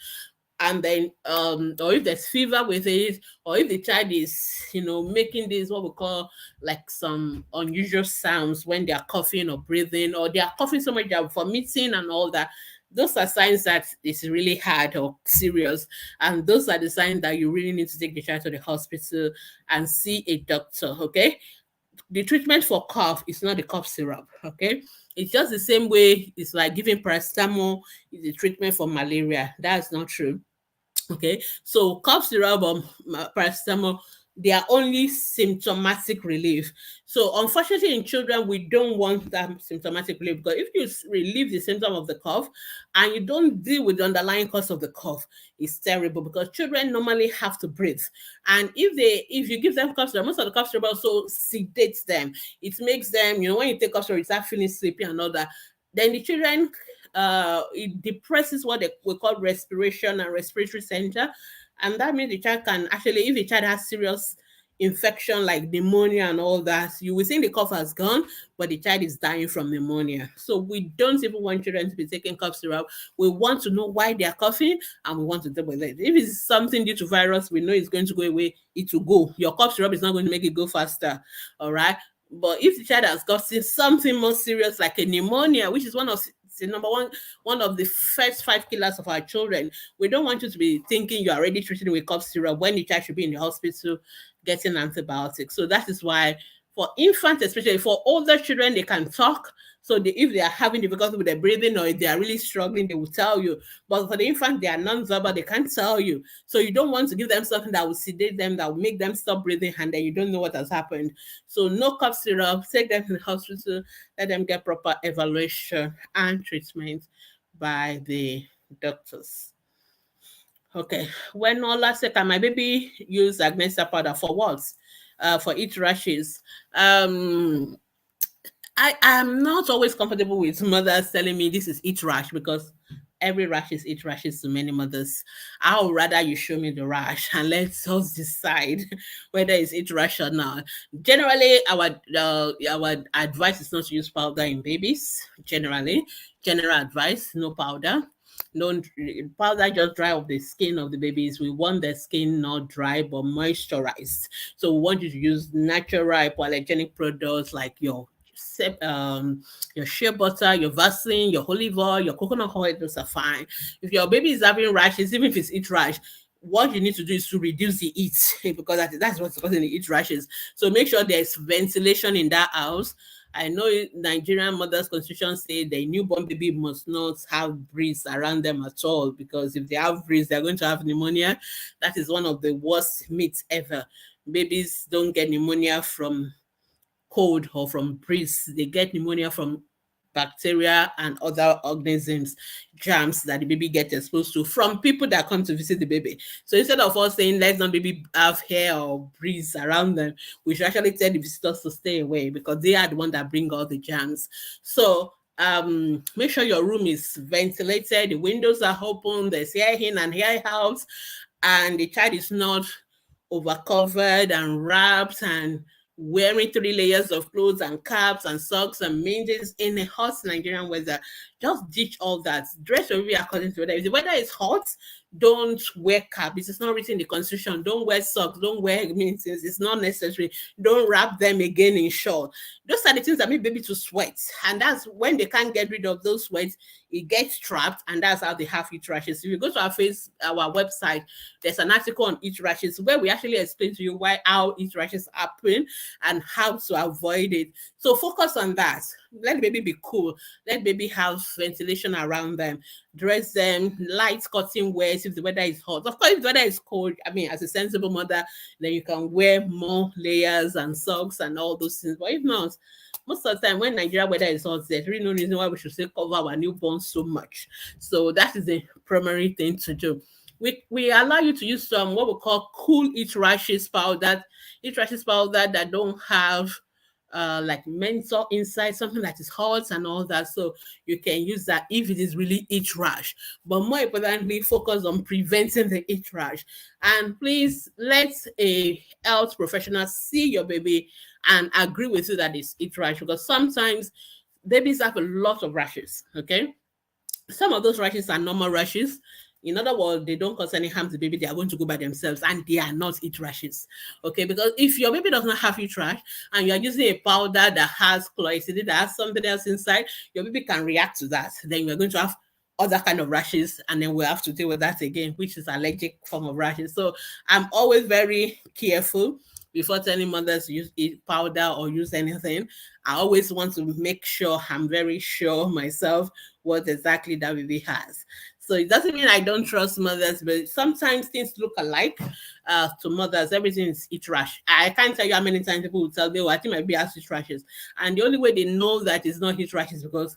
And then or if there's fever with it, or if the child is making this what we call like some unusual sounds when they are coughing or breathing, or they are coughing so much they are vomiting and all that, those are signs that it's really hard or serious, and those are the signs that you really need to take the child to the hospital and see a doctor. Okay, the treatment for cough is not the cough syrup. Okay, it's just the same way it's like giving paracetamol is a treatment for malaria. That's not true. Okay, so cough syrup or paracetamol they are only symptomatic relief. So unfortunately in children, we don't want that symptomatic relief, because if you relieve the symptom of the cough and you don't deal with the underlying cause of the cough, it's terrible, because children normally have to breathe. And if you give them cough syrup, most of the cough syrup also sedates them. It makes them, when you take cough syrup, you start feeling sleepy and all that. Then the children, it depresses what we call respiration and respiratory center. And that means the child can actually, if the child has serious infection like pneumonia and all that, you will think the cough has gone, but the child is dying from pneumonia. So we don't even want children to be taking cough syrup. We want to know why they are coughing, and we want to deal with it. If it's something due to virus, we know it's going to go away, it will go. Your cough syrup is not going to make it go faster. All right. But if the child has gotten something more serious like a pneumonia, which is one of the number one of the first 5 killers of our children, we don't want you to be thinking you're already treating with cough syrup when the child should be in the hospital getting antibiotics. So that is why for infants, especially for older children, they can talk. So if they are having difficulty with their breathing, or if they are really struggling, they will tell you. But for the infant, they are non-verbal, they can't tell you. So you don't want to give them something that will sedate them, that will make them stop breathing, and then you don't know what has happened. So no cough syrup, take them to the hospital, let them get proper evaluation and treatment by the doctors. Okay. When Ola said, can my baby use Gbemisola powder for what? For itch rashes. I am not always comfortable with mothers telling me this is itch rash, because every rash is itch rashes to many mothers. I would rather you show me the rash and let us decide whether it's itch rash or not. Generally, our advice is not to use powder in babies. General advice, no powder. Don't powder just dry off the skin of the babies. We want the skin not dry but moisturized. So we want you to use natural hypoallergenic products like your shea butter, your Vaseline, your olive oil, your coconut oil. Those are fine. If your baby is having rashes, even if it's itch rash, what you need to do is to reduce the heat, because that's what's causing the itch rashes. So make sure there's ventilation in that house. I know Nigerian mothers' constitution say the newborn baby must not have breeze around them at all, because if they have breeze, they're going to have pneumonia. That is one of the worst myths ever. Babies don't get pneumonia from cold or from breeze. They get pneumonia from bacteria and other organisms, germs that the baby gets exposed to from people that come to visit the baby. So instead of us saying let's not baby have hair or breeze around them, we should actually tell the visitors to stay away, because they are the one that bring all the germs. So make sure your room is ventilated, the windows are open, there's air in and air out, and the child is not overcovered and wrapped and wearing 3 layers of clothes and caps and socks and mittens in a hot Nigerian weather. Just ditch all that. Dress your baby according to weather. If the weather is hot, don't wear caps. It's not written in the constitution. Don't wear socks. Don't wear mittens. It's not necessary. Don't wrap them again in short. Those are the things that make baby to sweat. And that's when they can't get rid of those sweats, it gets trapped, and that's how they have itch rashes. If you go to our website, there's an article on itch rashes where we actually explain to you how itch rashes happen and how to avoid it. So focus on that. Let the baby be cool. Let baby have ventilation around them. Dress them light cotton wears if the weather is hot. Of course, if the weather is cold, as a sensible mother, then you can wear more layers and socks and all those things. But if not, most of the time when Nigeria weather is hot, there's really no reason why we should still cover our newborns so much. So that is the primary thing to do. We allow you to use some what we call cool itch rashes powder that don't have like menthol inside, something that is hot and all that. So you can use that if it is really itch rash. But more importantly, focus on preventing the itch rash. And please let a health professional see your baby and agree with you that it's itch rash, because sometimes babies have a lot of rashes. Okay, some of those rashes are normal rashes. In other words, they don't cause any harm to the baby. They are going to go by themselves, and they are not itch rashes. Okay, because if your baby does not have itch rash and you are using a powder that has chlorhexidine, that has something else inside, your baby can react to that. Then you are going to have other kind of rashes, and then we'll have to deal with that again, which is allergic form of rashes. So I'm always very careful before telling mothers to use powder or use anything. I always want to make sure I'm very sure myself what exactly that baby has. So it doesn't mean I don't trust mothers, but sometimes things look alike to mothers. Everything is heat rash. I can't tell you how many times people will tell me, oh, I think my baby has heat rashes. And the only way they know that it's not heat rash is because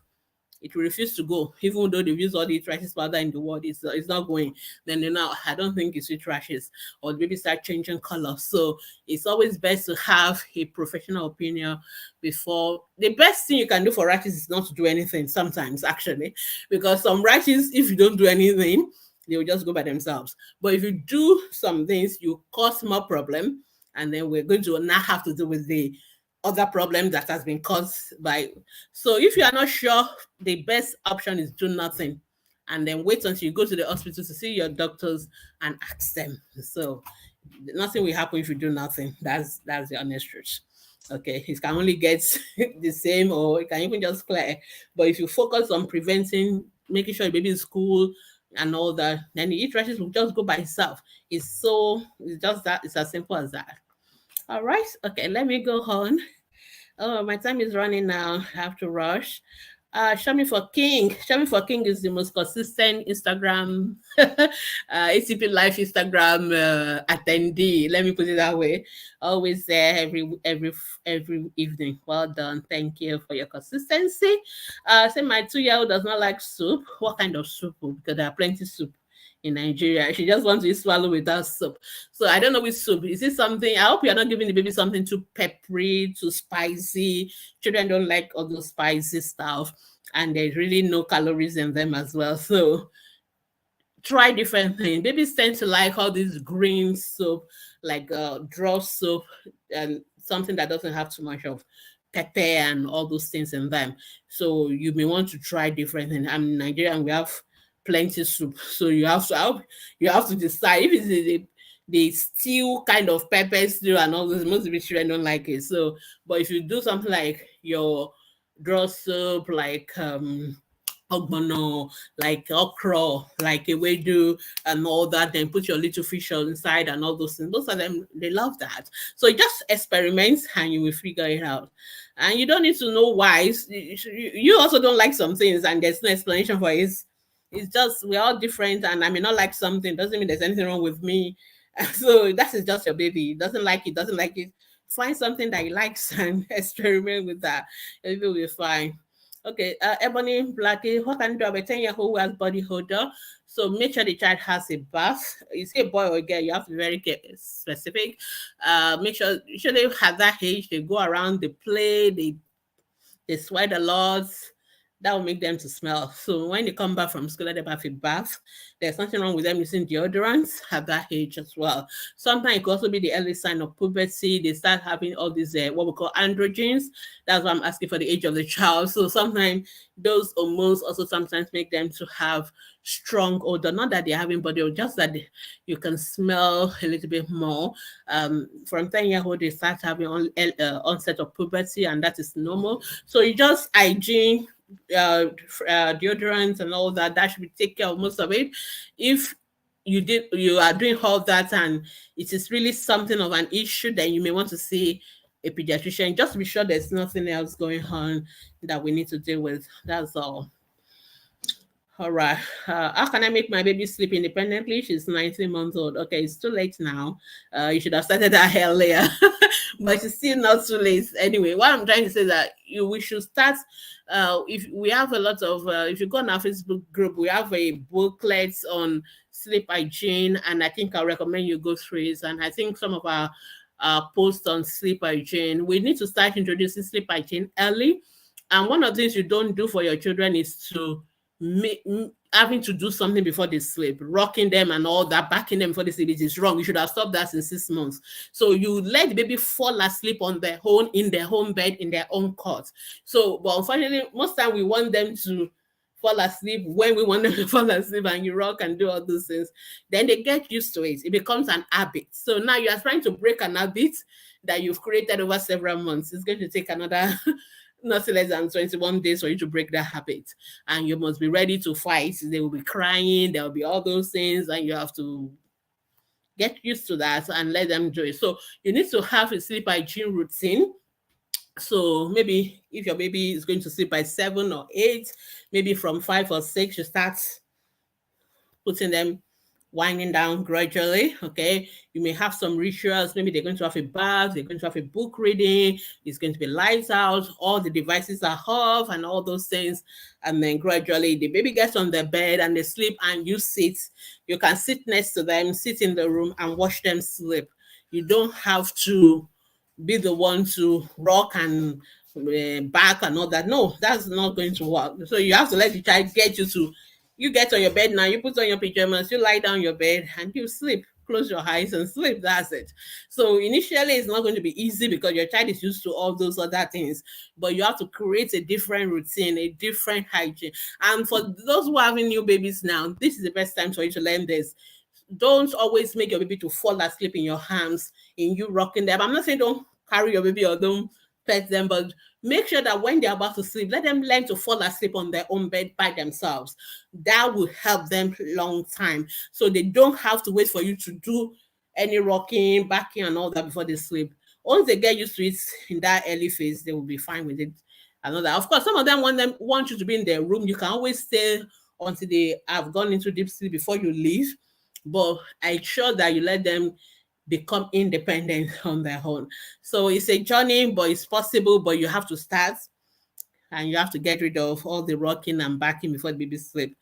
it will refuse to go, even though they've used all the rashes powder in the world, it's not going. Then I don't think it's with rashes, or the baby start changing color. So it's always best to have a professional opinion before. The best thing you can do for rashes is not to do anything sometimes, actually, because some rashes, if you don't do anything, they will just go by themselves. But if you do some things, you cause more problem, and then we're going to now have to deal with the other problem that has been caused by. So if you are not sure, the best option is do nothing, and then wait until you go to the hospital to see your doctors and ask them. So nothing will happen if you do nothing. That's the honest truth. Okay, it can only get the same, or it can even just clear. But if you focus on preventing, making sure the baby is cool and all that, then the heat rashes will just go by itself. It's just that, it's as simple as that. All right. Okay, let me go on. Oh, my time is running now. I have to rush. Show me for King. Show me for King is the most consistent Instagram, ACP Life Instagram attendee. Let me put it that way. Always there every evening. Well done. Thank you for your consistency. Say my 2-year-old does not like soup. What kind of soup? Because there are plenty soup in Nigeria. She just wants to swallow without soup. So I don't know which soup. Is it something? I hope you're not giving the baby something too peppery, too spicy. Children don't like all those spicy stuff. And there's really no calories in them as well. So try different things. Babies tend to like all these green soup, like draw soup, and something that doesn't have too much of pepper and all those things in them. So you may want to try different things. I'm in Nigeria and we have plenty soup. So you have to decide if it's the stew kind of pepper stew and all this. Most of the children don't like it. So, but if you do something like your draw soup, like ogbono, like okra, like ewedu and all that, then put your little fish inside and all those things. Most of them, they love that. So just experiment and you will figure it out. And you don't need to know why. You also don't like some things and there's no explanation for it. It's just we're all different, and I may not like something. Doesn't mean there's anything wrong with me. So that is just your baby. Doesn't like it, doesn't like it. Find something that he likes and experiment with that. It will be fine. Okay, Ebony Blackie, what can you do about a 10-year-old who has body odor? So make sure the child has a bath. Is it a boy or a girl? You have to be very specific. Make sure they have that age. They go around, they play, they sweat a lot. That will make them to smell. So when they come back from school, let them have a bath. There's nothing wrong with them using deodorants at that age as well. Sometimes it could also be the early sign of puberty. They start having all these what we call androgens. That's why I'm asking for the age of the child. So sometimes those hormones also sometimes make them to have strong odor. Not that they're having body odor, just that you can smell a little bit more. From 10-year-old, they start having onset of puberty, and that is normal. So you just hygiene, deodorants and all that should be take care of most of it. If you are doing all that and it is really something of an issue, then you may want to see a pediatrician. Just be sure there's nothing else going on that we need to deal with. That's all. All right. How can I make my baby sleep independently? She's 19 months old. Okay, it's too late now. You should have started that earlier, but it's still not too late. Anyway, what I'm trying to say is that we should start. If we have a lot of, if you go on our Facebook group, we have a booklet on sleep hygiene, and I think I'll recommend you go through it. And I think some of our posts on sleep hygiene, we need to start introducing sleep hygiene early. And one of the things you don't do for your children is to having to do something before they sleep, rocking them and all that, backing them before they sleep. It is wrong. You should have stopped that in 6 months. So you let the baby fall asleep on their own, in their home bed, in their own cot. So, but unfortunately, most time we want them to fall asleep when we want them to fall asleep, and you rock and do all those things. Then they get used to it. It becomes an habit. So now you are trying to break an habit that you've created over several months. It's going to take another nothing less than 21 days for you to break that habit, and you must be ready to fight. They will be crying, there will be all those things, and you have to get used to that and let them do it. So you need to have a sleep hygiene routine. So maybe if your baby is going to sleep by 7 or 8, maybe from 5 or 6 you start putting them winding down gradually. Okay, you may have some rituals. Maybe they're going to have a bath, they're going to have a book reading, it's going to be lights out, all the devices are off, and all those things. And then gradually the baby gets on the bed and they sleep, and you sit. You can sit next to them, sit in the room, and watch them sleep. You don't have to be the one to rock and back and all that. No, that's not going to work. So you have to let the child get you to, you get on your bed now, you put on your pajamas, you lie down your bed and you sleep. Close your eyes and sleep. That's it. So initially, it's not going to be easy because your child is used to all those other things, but you have to create a different routine, a different hygiene. And for those who are having new babies now, this is the best time for you to learn this. Don't always make your baby to fall asleep in your arms, in you rocking them. I'm not saying don't carry your baby or don't pet them, but make sure that when they're about to sleep, let them learn to fall asleep on their own bed by themselves. That will help them long time. So they don't have to wait for you to do any rocking, backing, and all that before they sleep. Once they get used to it in that early phase, they will be fine with it. Another, of course, some of them want you to be in their room. You can always stay until they have gone into deep sleep before you leave, but I ensure that you let them become independent on their own. So it's a journey, but it's possible, but you have to start and you have to get rid of all the rocking and backing before the baby sleep.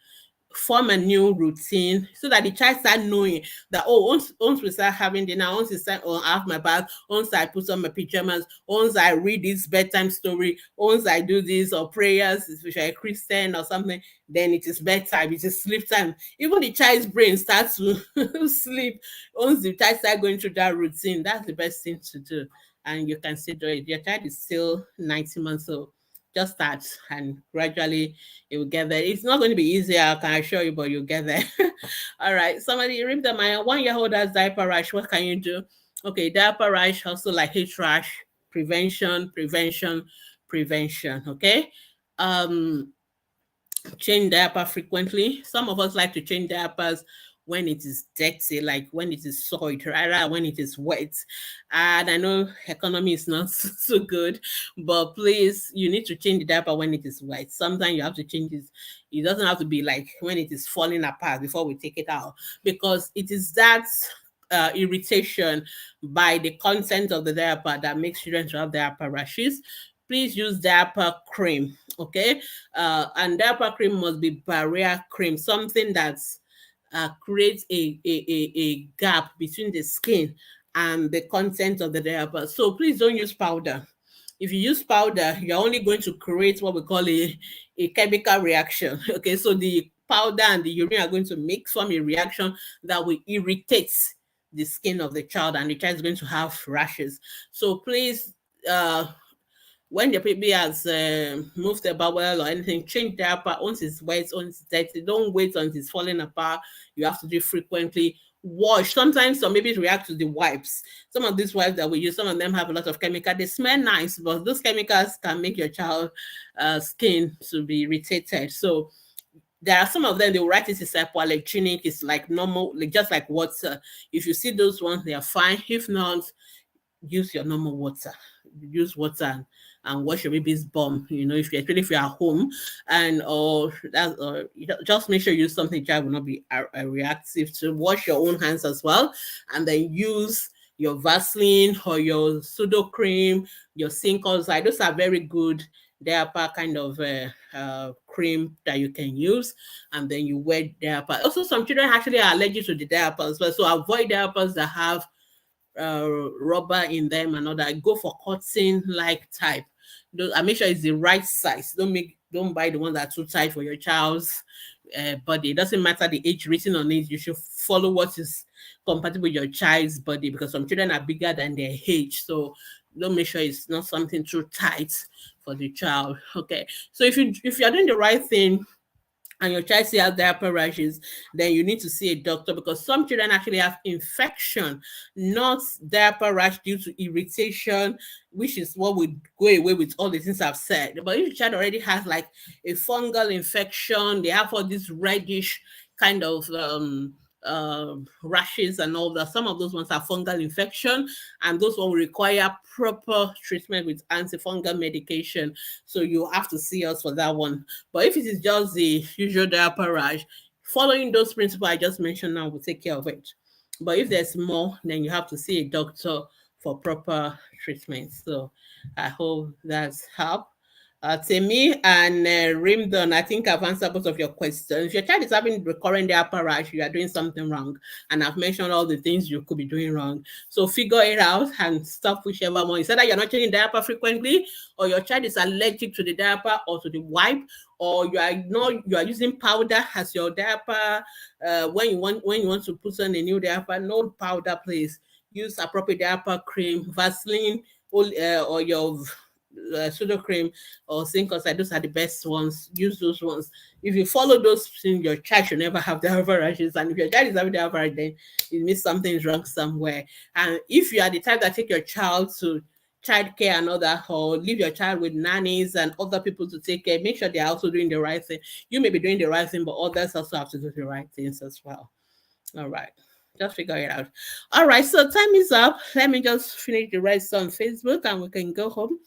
Form a new routine so that the child start knowing that, oh, once we start having dinner, once we start, oh, I have my bath, once I put on my pajamas, once I read this bedtime story, once I do this or prayers, if you're a Christian or something, then it is bedtime, it is sleep time. Even the child's brain starts to sleep once the child start going through that routine. That's the best thing to do, and you can still do it. Your child is still 90 months old. Just start and gradually you will get there. It's not going to be easy, I can assure you, but you'll get there. All right. Somebody read the my 1-year-old has diaper rash. What can you do? Okay, diaper rash, also like heat rash, prevention, prevention, prevention. Okay. Change diaper frequently. Some of us like to change diapers when it is dirty, like when it is soiled, rather when it is wet. And I know economy is not so good, but please, you need to change the diaper when it is wet. Sometimes you have to change it. It doesn't have to be like when it is falling apart before we take it out, because it is that irritation by the content of the diaper that makes children to have diaper rashes. Please use diaper cream, okay? And diaper cream must be barrier cream, something that's creates a gap between the skin and the content of the diaper. So please don't use powder. If you use powder, you're only going to create what we call a chemical reaction. Okay, so the powder and the urine are going to mix, form a reaction that will irritate the skin of the child, and the child is going to have rashes. So please, when the baby has moved the bowel or anything, change diaper once it's wet, once it's dirty. Don't wait until it's falling apart. You have to do it frequently. Wash. Sometimes some babies react to the wipes. Some of these wipes that we use, some of them have a lot of chemical. They smell nice, but those chemicals can make your child skin to be irritated. So there are some of them, they will write it as hypoallergenic. It's like normal, like just like water. If you see those ones, they are fine. If not, use your normal water. Use water and wash your baby's bum. You know, if you're at home, and or that, or just make sure you use something child will not be reactive to. Wash your own hands as well, and then use your Vaseline or your pseudo cream, your zinc oxide. Those are very good diaper kind of cream that you can use, and then you wear diaper. Also, some children actually are allergic to the diapers, but so avoid diapers that have rubber in them and all that. Go for cotton like type. I make sure it's the right size. Don't buy the ones that are too tight for your child's body. It doesn't matter the age written on it. You should follow what is compatible with your child's body, because some children are bigger than their age. So don't make sure it's not something too tight for the child. Okay. So if you're doing the right thing, and your child still has diaper rashes, then you need to see a doctor, because some children actually have infection, not diaper rash due to irritation, which is what would go away with all the things I've said. But if the child already has like a fungal infection, they have all this reddish kind of rashes and all that. Some of those ones are fungal infection, and those ones will require proper treatment with antifungal medication. So you have to see us for that one. But if it is just the usual diaper rash, Following those principles I just mentioned now will take care of it. But if there's more, then you have to see a doctor for proper treatment. So I hope that's helped. Temi and Rimdon, I think I've answered both of your questions. If your child is having recurrent diaper rash, you are doing something wrong. And I've mentioned all the things you could be doing wrong. So figure it out and stop whichever one. Is that you're not changing diaper frequently, or your child is allergic to the diaper or to the wipe, or you are using powder as your diaper when you want to put on a new diaper. No powder, please. Use appropriate diaper cream, Vaseline, or your pseudo cream or zinc oxide. Those are the best ones. Use those ones. If you follow those things, your child should never have diaper rashes. And if your child is having diaper rash, then it means something is wrong somewhere. And if you are the type that take your child to childcare and all that, or leave your child with nannies and other people to take care, make sure they're also doing the right thing. You may be doing the right thing, but others also have to do the right things as well. All right. Just figure it out. All right. So time is up. Let me just finish the rest on Facebook and we can go home.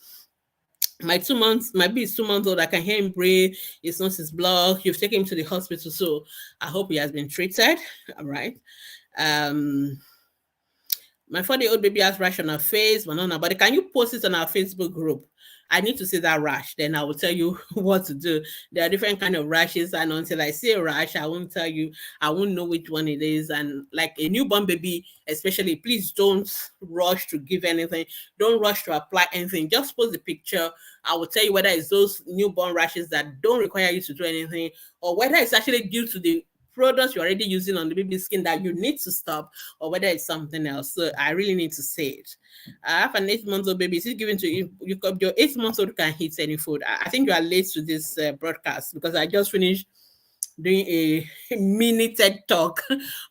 My 2 months, my baby is 2 months old. I can hear him breathe. His nose is blocked. You've taken him to the hospital, so I hope he has been treated. All right. My 4-day-old baby has rash on her face, banana. But can you post it on our Facebook group? I need to see that rash. Then I will tell you what to do. There are different kind of rashes, and until I see a rash, I won't tell you. I won't know which one it is. And like a newborn baby, especially, please don't rush to give anything. Don't rush to apply anything. Just post the picture. I will tell you whether it's those newborn rashes that don't require you to do anything, or whether it's actually due to the products you're already using on the baby's skin that you need to stop, or whether it's something else. So I really need to say it. I have an 8-month-old baby. Is it given to you? Your 8-month-old can eat any food. I think you are late to this broadcast because I just finished doing a mini TED talk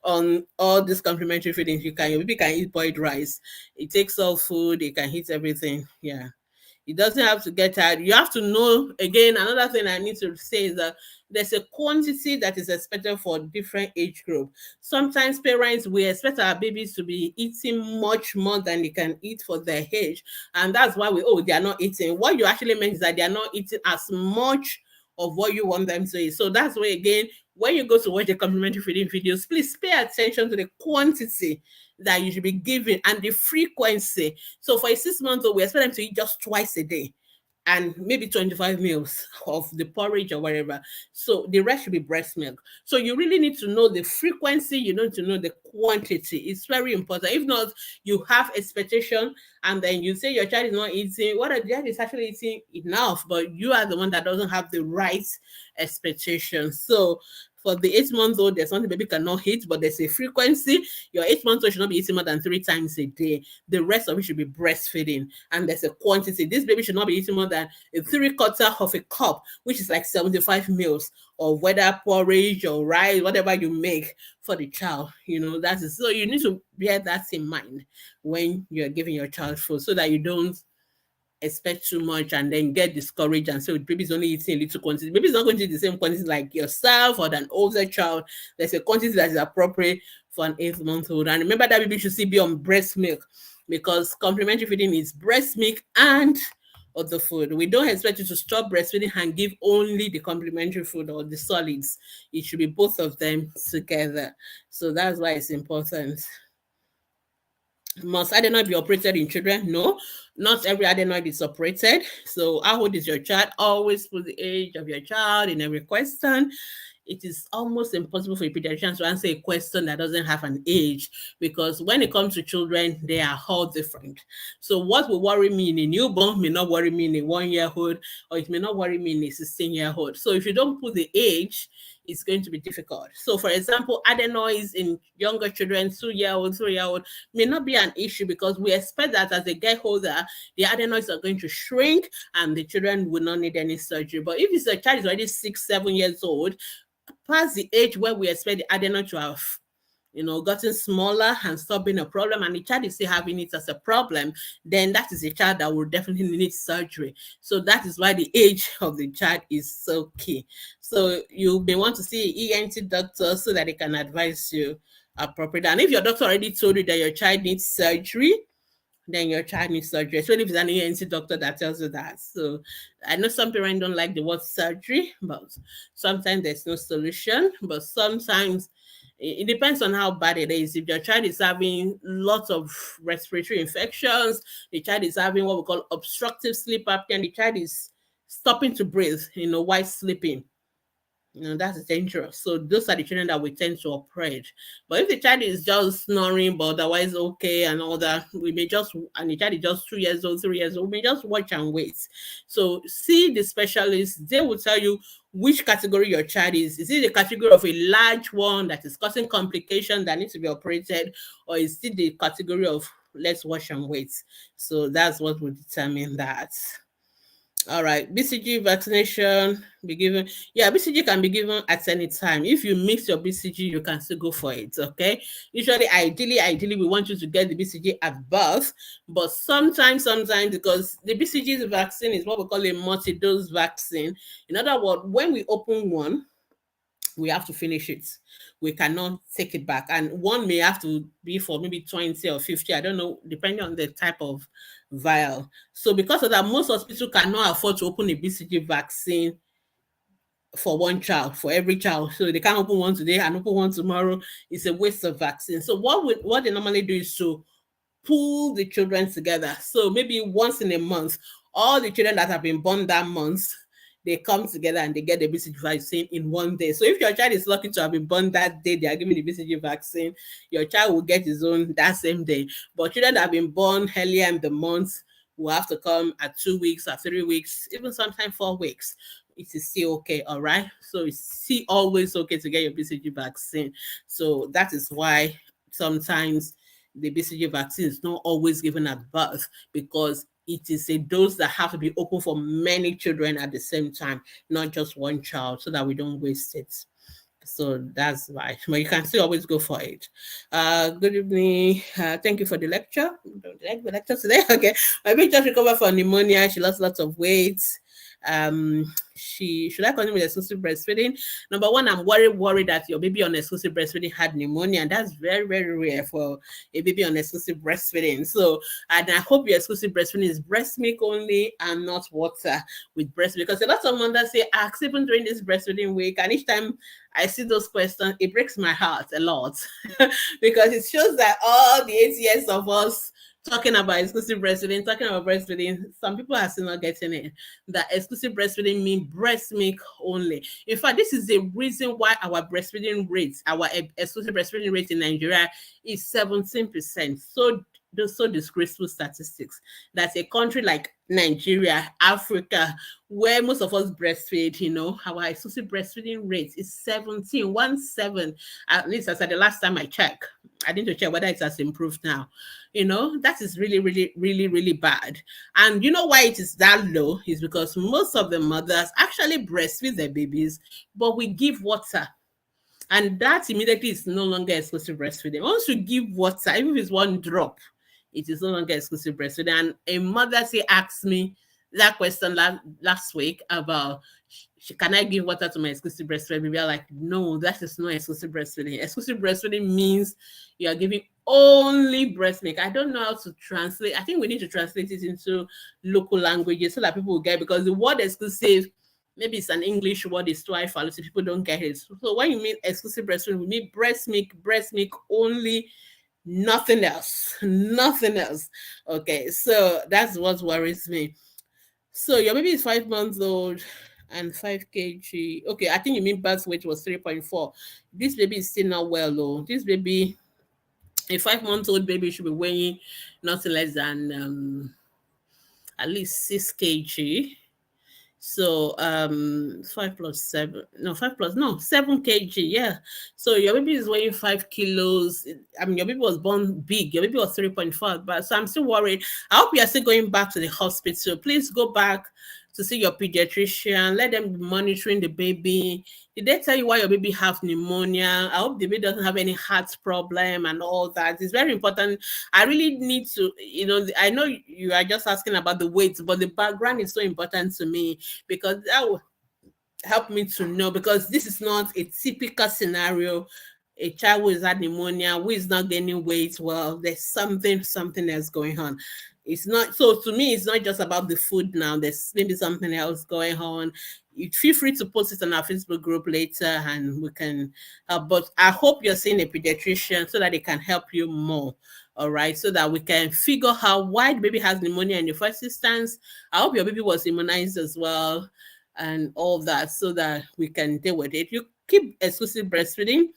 on all these complementary feedings. Your baby can eat boiled rice. It takes all food. It can eat everything. Yeah. It doesn't have to get tired. You have to know, again, another thing I need to say is that there's a quantity that is expected for different age group. Sometimes parents, we expect our babies to be eating much more than they can eat for their age. And that's why they are not eating. What you actually meant is that they are not eating as much of what you want them to eat. So that's why, again, when you go to watch the complementary feeding videos, please pay attention to the quantity that you should be giving and the frequency. So for a 6-month-old, we expect them to eat just twice a day and maybe 25 meals of the porridge or whatever. So the rest should be breast milk. So you really need to know the frequency. You need to know the quantity. It's very important. If not, you have expectation and then you say your child is not eating. What a child is actually eating enough, but you are the one that doesn't have the right expectation. So for the 8-month-old, there's something baby cannot hit, but there's a frequency. Your 8-month-old should not be eating more than 3 times a day. The rest of it should be breastfeeding. And there's a quantity. This baby should not be eating more than a 3/4 of a cup, which is like 75 meals of whether porridge or rice, whatever you make for the child. That is so you need to bear that in mind when you're giving your child food so that you don't expect too much and then get discouraged and say baby's only eating a little quantity. Baby's not going to eat the same quantity like yourself or an older child. There's a quantity that is appropriate for an 8-month-old. And remember that baby should still be on breast milk because complementary feeding is breast milk and other food. We don't expect you to stop breastfeeding and give only the complementary food or the solids. It should be both of them together. So that's why it's important. Must adenoid be operated in children? No, not every adenoid is operated. So how old is your child? Always put the age of your child in every question. It is almost impossible for a pediatrician to answer a question that doesn't have an age because when it comes to children, they are all different. So what will worry me in a newborn may not worry me in a 1-year-old, or it may not worry me in a 16-year-old. So if you don't put the age, it's going to be difficult. So for example, adenoids in younger children, 2-year-old, 3-year-old, may not be an issue because we expect that as they get older, the adenoids are going to shrink and the children will not need any surgery. But if it's a child is already 6, 7 years old, past the age where we expect the adenoid to have gotten smaller and stop being a problem, and the child is still having it as a problem, then that is a child that will definitely need surgery. So that is why the age of the child is so key. So you may want to see an ENT doctor so that they can advise you appropriately. And if your doctor already told you that your child needs surgery, then your child needs surgery, especially if it's an ENT doctor that tells you that. So I know some parents don't like the word surgery, but sometimes there's no solution. But sometimes it depends on how bad it is. If your child is having lots of respiratory infections, the child is having what we call obstructive sleep apnea, and the child is stopping to breathe, while sleeping, that's dangerous. So those are the children that we tend to operate. But if the child is just snoring but otherwise okay and all that, we may just, and the child is just 2 years old, 3 years old, we may just watch and wait. So see the specialist. They will tell you which category your child is. Is it the category of a large one that is causing complication that needs to be operated, or is it the category of let's watch and wait? So that's what will determine that. All right, BCG vaccination be given. Yeah, BCG can be given at any time. If you miss your BCG, you can still go for it. Okay. Usually, ideally, we want you to get the BCG at birth, but sometimes, because the BCG vaccine is what we call a multi-dose vaccine. In other words, when we open one, we have to finish it. We cannot take it back. And one may have to be for maybe 20 or 50, I don't know, depending on the type of vial. So because of that, most hospitals cannot afford to open a BCG vaccine for one child, for every child. So they can't open one today and open one tomorrow. It's a waste of vaccine. So what they normally do is to pull the children together. So maybe once in a month, all the children that have been born that month, they come together and they get the BCG vaccine in one day. So if your child is lucky to have been born that day, they are giving the BCG vaccine, your child will get his own that same day. But children that have been born earlier in the month will have to come at 2 weeks or 3 weeks, even sometimes 4 weeks. It is still okay, all right? So it's still always okay to get your BCG vaccine. So that is why sometimes the BCG vaccine is not always given at birth, because it is a dose that have to be open for many children at the same time, not just one child, so that we don't waste it. So that's why. But you can still always go for it. Good evening. Thank you for the lecture. Don't like the lecture today. Okay. My baby just recovered from pneumonia. She lost lots of weight. Should I continue with exclusive breastfeeding? Number one, I'm worried that your baby on exclusive breastfeeding had pneumonia, and that's very, very rare for a baby on exclusive breastfeeding. So, and I hope your exclusive breastfeeding is breast milk only and not water with breast milk, because a lot of mothers say, ask even during this breastfeeding week, and each time I see those questions, it breaks my heart a lot because it shows that all the 8 years of us talking about exclusive breastfeeding, some people are still not getting it. That exclusive breastfeeding means breast milk only. In fact, this is the reason why our breastfeeding rates, our exclusive breastfeeding rate in Nigeria is 17%. So disgraceful statistics. That's a country like Nigeria, Africa, where most of us breastfeed, our exclusive breastfeeding rate is 17. At least as at the last time I checked. I need to check whether it has improved now. That is really, really, really, really bad. And you know why it is that low? Is because most of the mothers actually breastfeed their babies, but we give water. And that immediately is no longer exclusive breastfeeding. Once you give water, even if it's one drop, it is no longer exclusive breastfeeding. And a mother asked me that question last week about, can I give water to my exclusive breastfeeding baby? I'm like, no, that is not exclusive breastfeeding. Exclusive breastfeeding means you are giving only breast milk. I don't know how to translate. I think we need to translate it into local languages so that people will get, because the word exclusive, maybe it's an English word, it's too high fallacy, people don't get it. So when you mean exclusive breastfeeding, we mean breast milk only, nothing else. Okay, so that's what worries me. So your baby is 5 months old and 5 kg. Okay, I think you mean birth weight was 3.4. This baby is still not well though. This baby, a 5-month-old baby, should be weighing nothing less than at least 6 kg. So 5 plus 7, no, 5 plus, no, 7 kg, yeah. So your baby is weighing 5 kilos. I mean, your baby was born big. Your baby was 3.5, but so I'm still worried. I hope you are still going back to the hospital. Please go back to see your pediatrician. Let them be monitoring the baby. Did they tell you why your baby have pneumonia? I hope the baby doesn't have any heart problem and all that. It's very important. I really need to, I know you are just asking about the weight, but the background is so important to me, because that will help me to know, because this is not a typical scenario a child who is had pneumonia, who is not gaining weight, well, there's something else going on. It's not, so to me, it's not just about the food now. There's maybe something else going on. You feel free to post it on our Facebook group later and we can help. But I hope you're seeing a pediatrician so that they can help you more. All right, so that we can figure out why the baby has pneumonia in the first instance. I hope your baby was immunized as well and all that so that we can deal with it. You keep exclusive breastfeeding.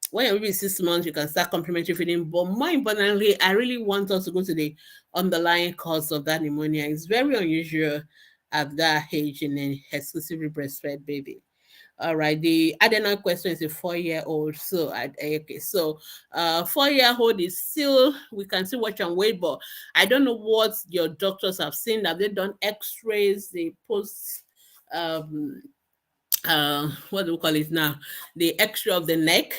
When your baby is 6 months, you can start complementary feeding. But more importantly, I really want us to go to the underlying cause of that pneumonia. It's very unusual at that age in an exclusively breastfed baby. All right, the adenoid question is a 4-year-old. So, okay, so 4-year-old is still, we can still watch and wait, but I don't know what your doctors have seen. Have they done x-rays, they post what do we call it now, the x-ray of the neck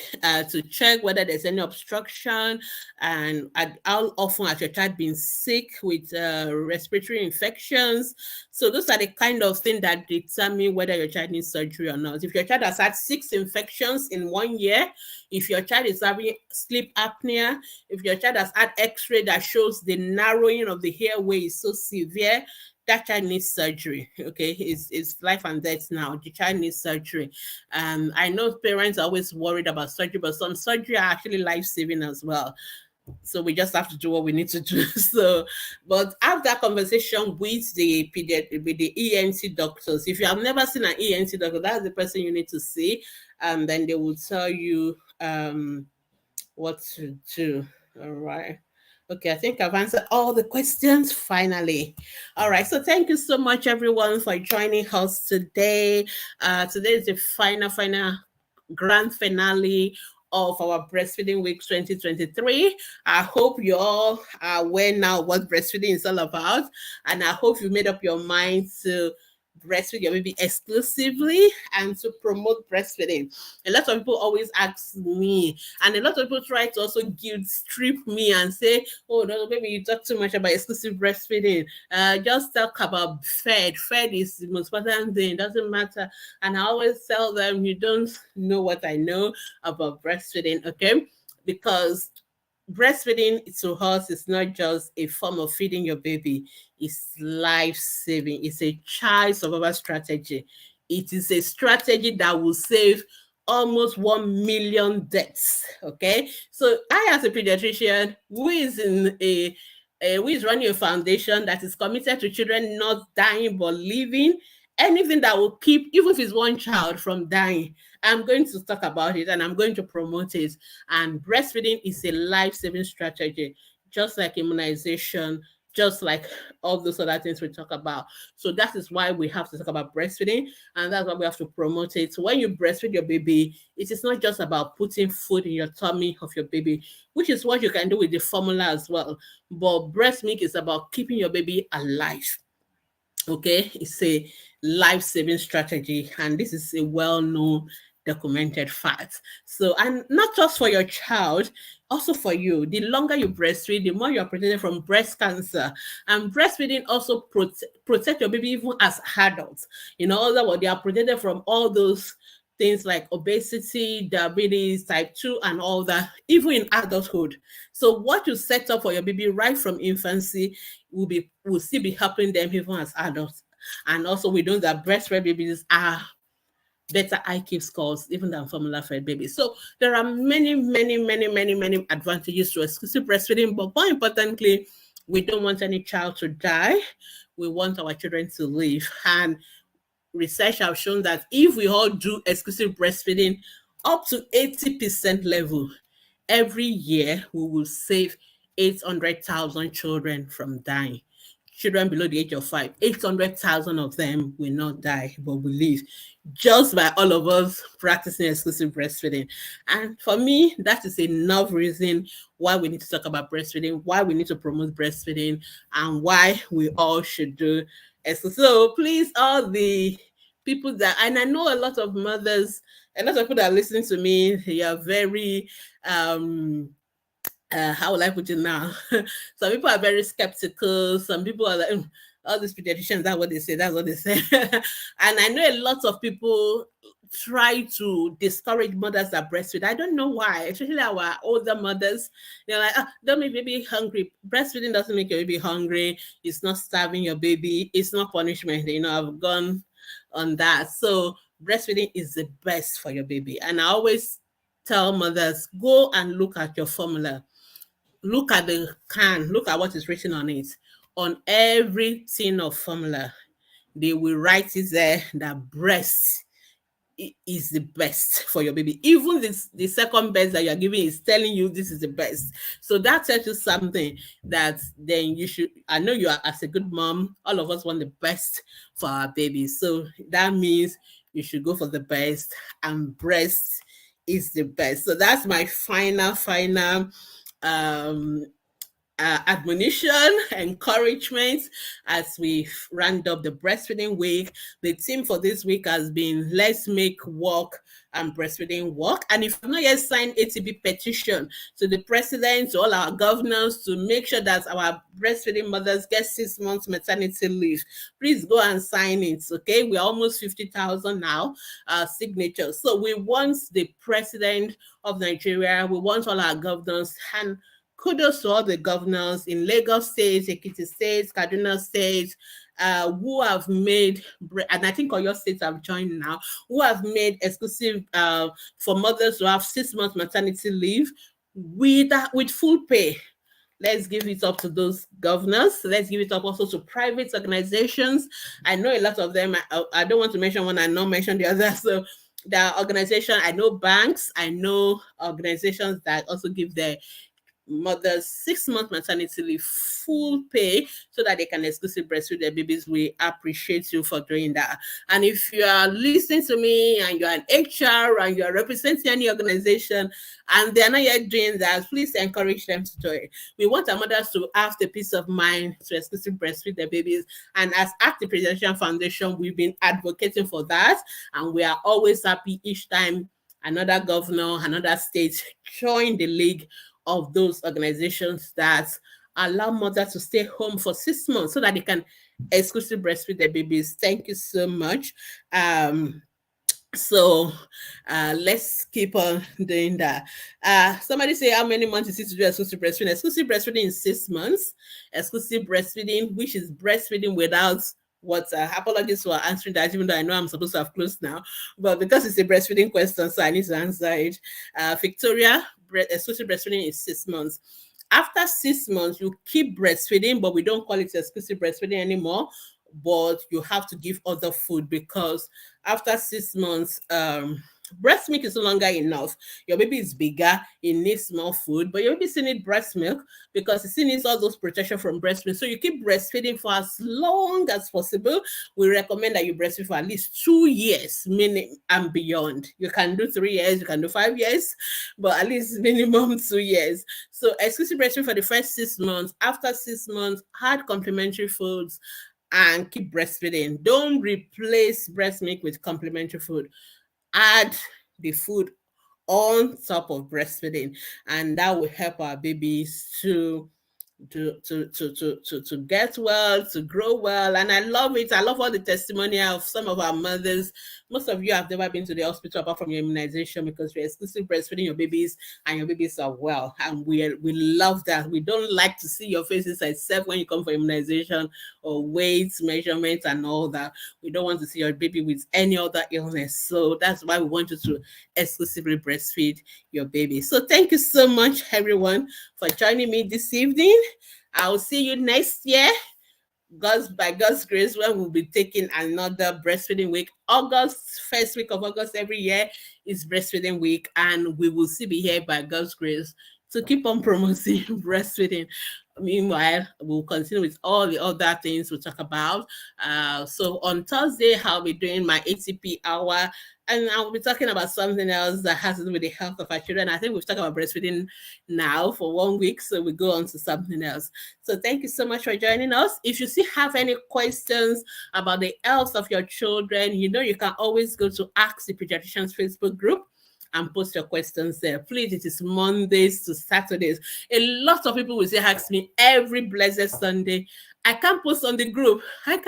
to check whether there's any obstruction and how often has your child been sick with respiratory infections. So those are the kind of thing that determine whether your child needs surgery or not. If your child has had 6 infections in 1 year, if your child is having sleep apnea, if your child has had x-ray that shows the narrowing of the airway is so severe, that child needs surgery. Okay, it's life and death now. The child needs surgery. I know parents are always worried about surgery, but some surgery are actually life-saving as well. So we just have to do what we need to do. So, but have that conversation with the ENT doctors. If you have never seen an ENT doctor, that's the person you need to see, and then they will tell you what to do. All right. Okay, I think I've answered all the questions finally. All right, so thank you so much, everyone, for joining us today. Today is the final grand finale of our Breastfeeding Week 2023. I hope you all are aware now what breastfeeding is all about, and I hope you made up your mind to breastfeed your baby exclusively and to promote breastfeeding. A lot of people always ask me, and a lot of people try to also guilt trip me and say, oh no, baby, you talk too much about exclusive breastfeeding. Just talk about fed. Fed is the most important thing, it doesn't matter. And I always tell them, you don't know what I know about breastfeeding, okay? Because breastfeeding to us is not just a form of feeding your baby, it's life-saving. It's a child survival strategy. It is a strategy that will save almost 1 million deaths. Okay, so I, as a pediatrician who is in who is running a foundation that is committed to children not dying but living, anything that will keep, even if it's one child, from dying, I'm going to talk about it and I'm going to promote it. And breastfeeding is a life-saving strategy, just like immunization, just like all those other things we talk about. So that is why we have to talk about breastfeeding, and that's why we have to promote it. So when you breastfeed your baby, it is not just about putting food in your tummy of your baby, which is what you can do with the formula as well. But breast milk is about keeping your baby alive. Okay, it's a life-saving strategy, and this is a well-known documented fact. So, and not just for your child, also for you. The longer you breastfeed, the more you're protected from breast cancer. And breastfeeding also protect your baby even as adults. You know, other words, they are protected from all those things like obesity, diabetes, type 2, and all that, even in adulthood. So what you set up for your baby right from infancy will still be helping them even as adults. And also we know that breastfed babies are better IQ scores even than formula fed babies. So there are many advantages to exclusive breastfeeding, but more importantly, we don't want any child to die. We want our children to live. And research have shown that if we all do exclusive breastfeeding up to 80% level, every year we will save 800,000 children from dying. Children below the age of 5, 800,000 of them will not die but will live, just by all of us practicing exclusive breastfeeding. And for me, that is enough reason why we need to talk about breastfeeding, why we need to promote breastfeeding, and why we all should do it. So please, all the people that, and I know a lot of mothers, a lot of people that are listening to me, they are very how will I put it now? Some people are very skeptical. Some people are like, all these pediatricians, that's what they say, that's what they say. And I know a lot of people try to discourage mothers that breastfeed. I don't know why, especially our older mothers. They're like, don't make baby hungry. Breastfeeding doesn't make your baby hungry. It's not starving your baby. It's not punishment. I've gone on that. So breastfeeding is the best for your baby. And I always tell mothers, go and look at your formula. Look at the can. Look at what is written on it. On every tin of formula, they will write it there that breast is the best for your baby. Even the second best that you're giving is telling you this is the best. So that tells you something that then you should, I know you are, as a good mom, all of us want the best for our babies. So that means you should go for the best, and breast is the best. So that's my final um admonition, encouragement as we round up the breastfeeding week. The theme for this week has been let's make work and breastfeeding work. And if you've not yet signed ATB petition to the president, to all our governors, to make sure that our breastfeeding mothers get 6 months maternity leave, please go and sign it. Okay, we're almost 50,000 now signatures. So we want the president of Nigeria, we want all our governors, and kudos to all the governors in Lagos State, Ekiti State, Kaduna State, who have made, and I think Oyo State have joined now, who have made exclusive for mothers to have 6 months maternity leave with full pay. Let's give it up to those governors. Let's give it up also to private organizations. I know a lot of them. I don't want to mention one and not mention the other. So the organization, I know banks, I know organizations that also give their mothers 6 months maternity leave full pay so that they can exclusively breastfeed their babies. We appreciate you for doing that. And if you are listening to me and you're an HR and you're representing any organization and they're not yet doing that, please encourage them to do it. We want our mothers to have the peace of mind to exclusively breastfeed their babies. And as at the Paediatrician Foundation, we've been advocating for that. And we are always happy each time another governor, another state join the league of those organizations that allow mothers to stay home for 6 months so that they can exclusively breastfeed their babies. Thank you so much. So let's keep on doing that. Somebody say, how many months is it to do exclusive breastfeeding? Exclusive breastfeeding is 6 months. Exclusive breastfeeding, which is breastfeeding without water. Apologies for answering that, even though I know I'm supposed to have closed now, but because it's a breastfeeding question, so I need to answer it. Victoria, exclusive breastfeeding is 6 months. After 6 months, you keep breastfeeding, but we don't call it exclusive breastfeeding anymore. But you have to give other food because after 6 months, breast milk is no longer enough. Your baby is bigger, it needs more food, but your baby still needs breast milk because it still needs all those protection from breast milk. So you keep breastfeeding for as long as possible. We recommend that you breastfeed for at least 2 years and beyond. You can do 3 years, you can do 5 years, but at least minimum 2 years. So exclusive breastfeeding for the first 6 months. After 6 months, add complementary foods and keep breastfeeding. Don't replace breast milk with complementary food. Add the food on top of breastfeeding, and that will help our babies to get well, to grow well. And I love it. I love all the testimony of some of our mothers. Most of you have never been to the hospital apart from your immunization because you're exclusively breastfeeding your babies and your babies are well. And we love that. We don't like to see your faces except when you come for immunization or weight measurement and all that. We don't want to see your baby with any other illness. So that's why we want you to exclusively breastfeed your baby. So thank you so much, everyone, for joining me this evening. I'll see you next year. By God's grace, when we'll be taking another breastfeeding week. First week of August every year is breastfeeding week, and we will still be here by God's grace to keep on promoting breastfeeding. Meanwhile, we'll continue with all the other things we'll talk about. So on Thursday, I'll be doing my ATP hour, and I'll be talking about something else that has to do with the health of our children. I think we've talked about breastfeeding now for 1 week, so we go on to something else. So thank you so much for joining us. If you still have any questions about the health of your children, you know you can always go to Ask the Pediatrician's Facebook group. and post your questions there. Please, it is Mondays to Saturdays. A lot of people will say, ask me every blessed Sunday. I can't post on the group. I'm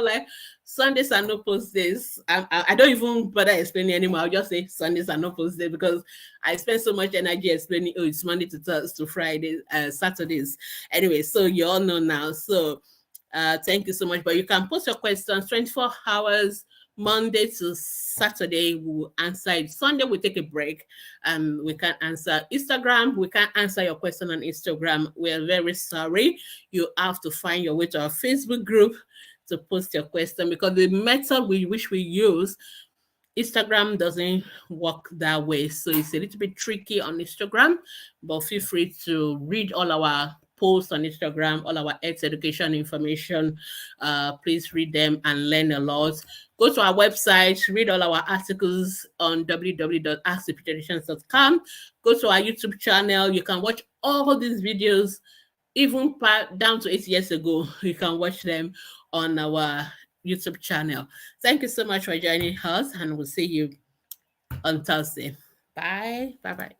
like, Sundays are no post days. I don't even bother explaining anymore. I'll just say Sundays are no post days because I spend so much energy explaining, oh, it's Monday to Thursday to Friday, Saturdays. Anyway, so you all know now. So thank you so much. But you can post your questions 24 hours, Monday to Saturday. We'll answer it. Sunday, we take a break. We can't answer Instagram. We can't answer your question on Instagram. We're very sorry. You have to find your way to our Facebook group to post your question, because the method which we use, Instagram doesn't work that way. So it's a little bit tricky on Instagram, but feel free to read all our posts on Instagram, all our health education information. Please read them and learn a lot. Go to our website, read all our articles on www.askthepaediatricians.com. Go to our YouTube channel. You can watch all these videos, even down to 8 years ago. You can watch them on our YouTube channel. Thank you so much for joining us, and we'll see you on Thursday. Bye. Bye-bye.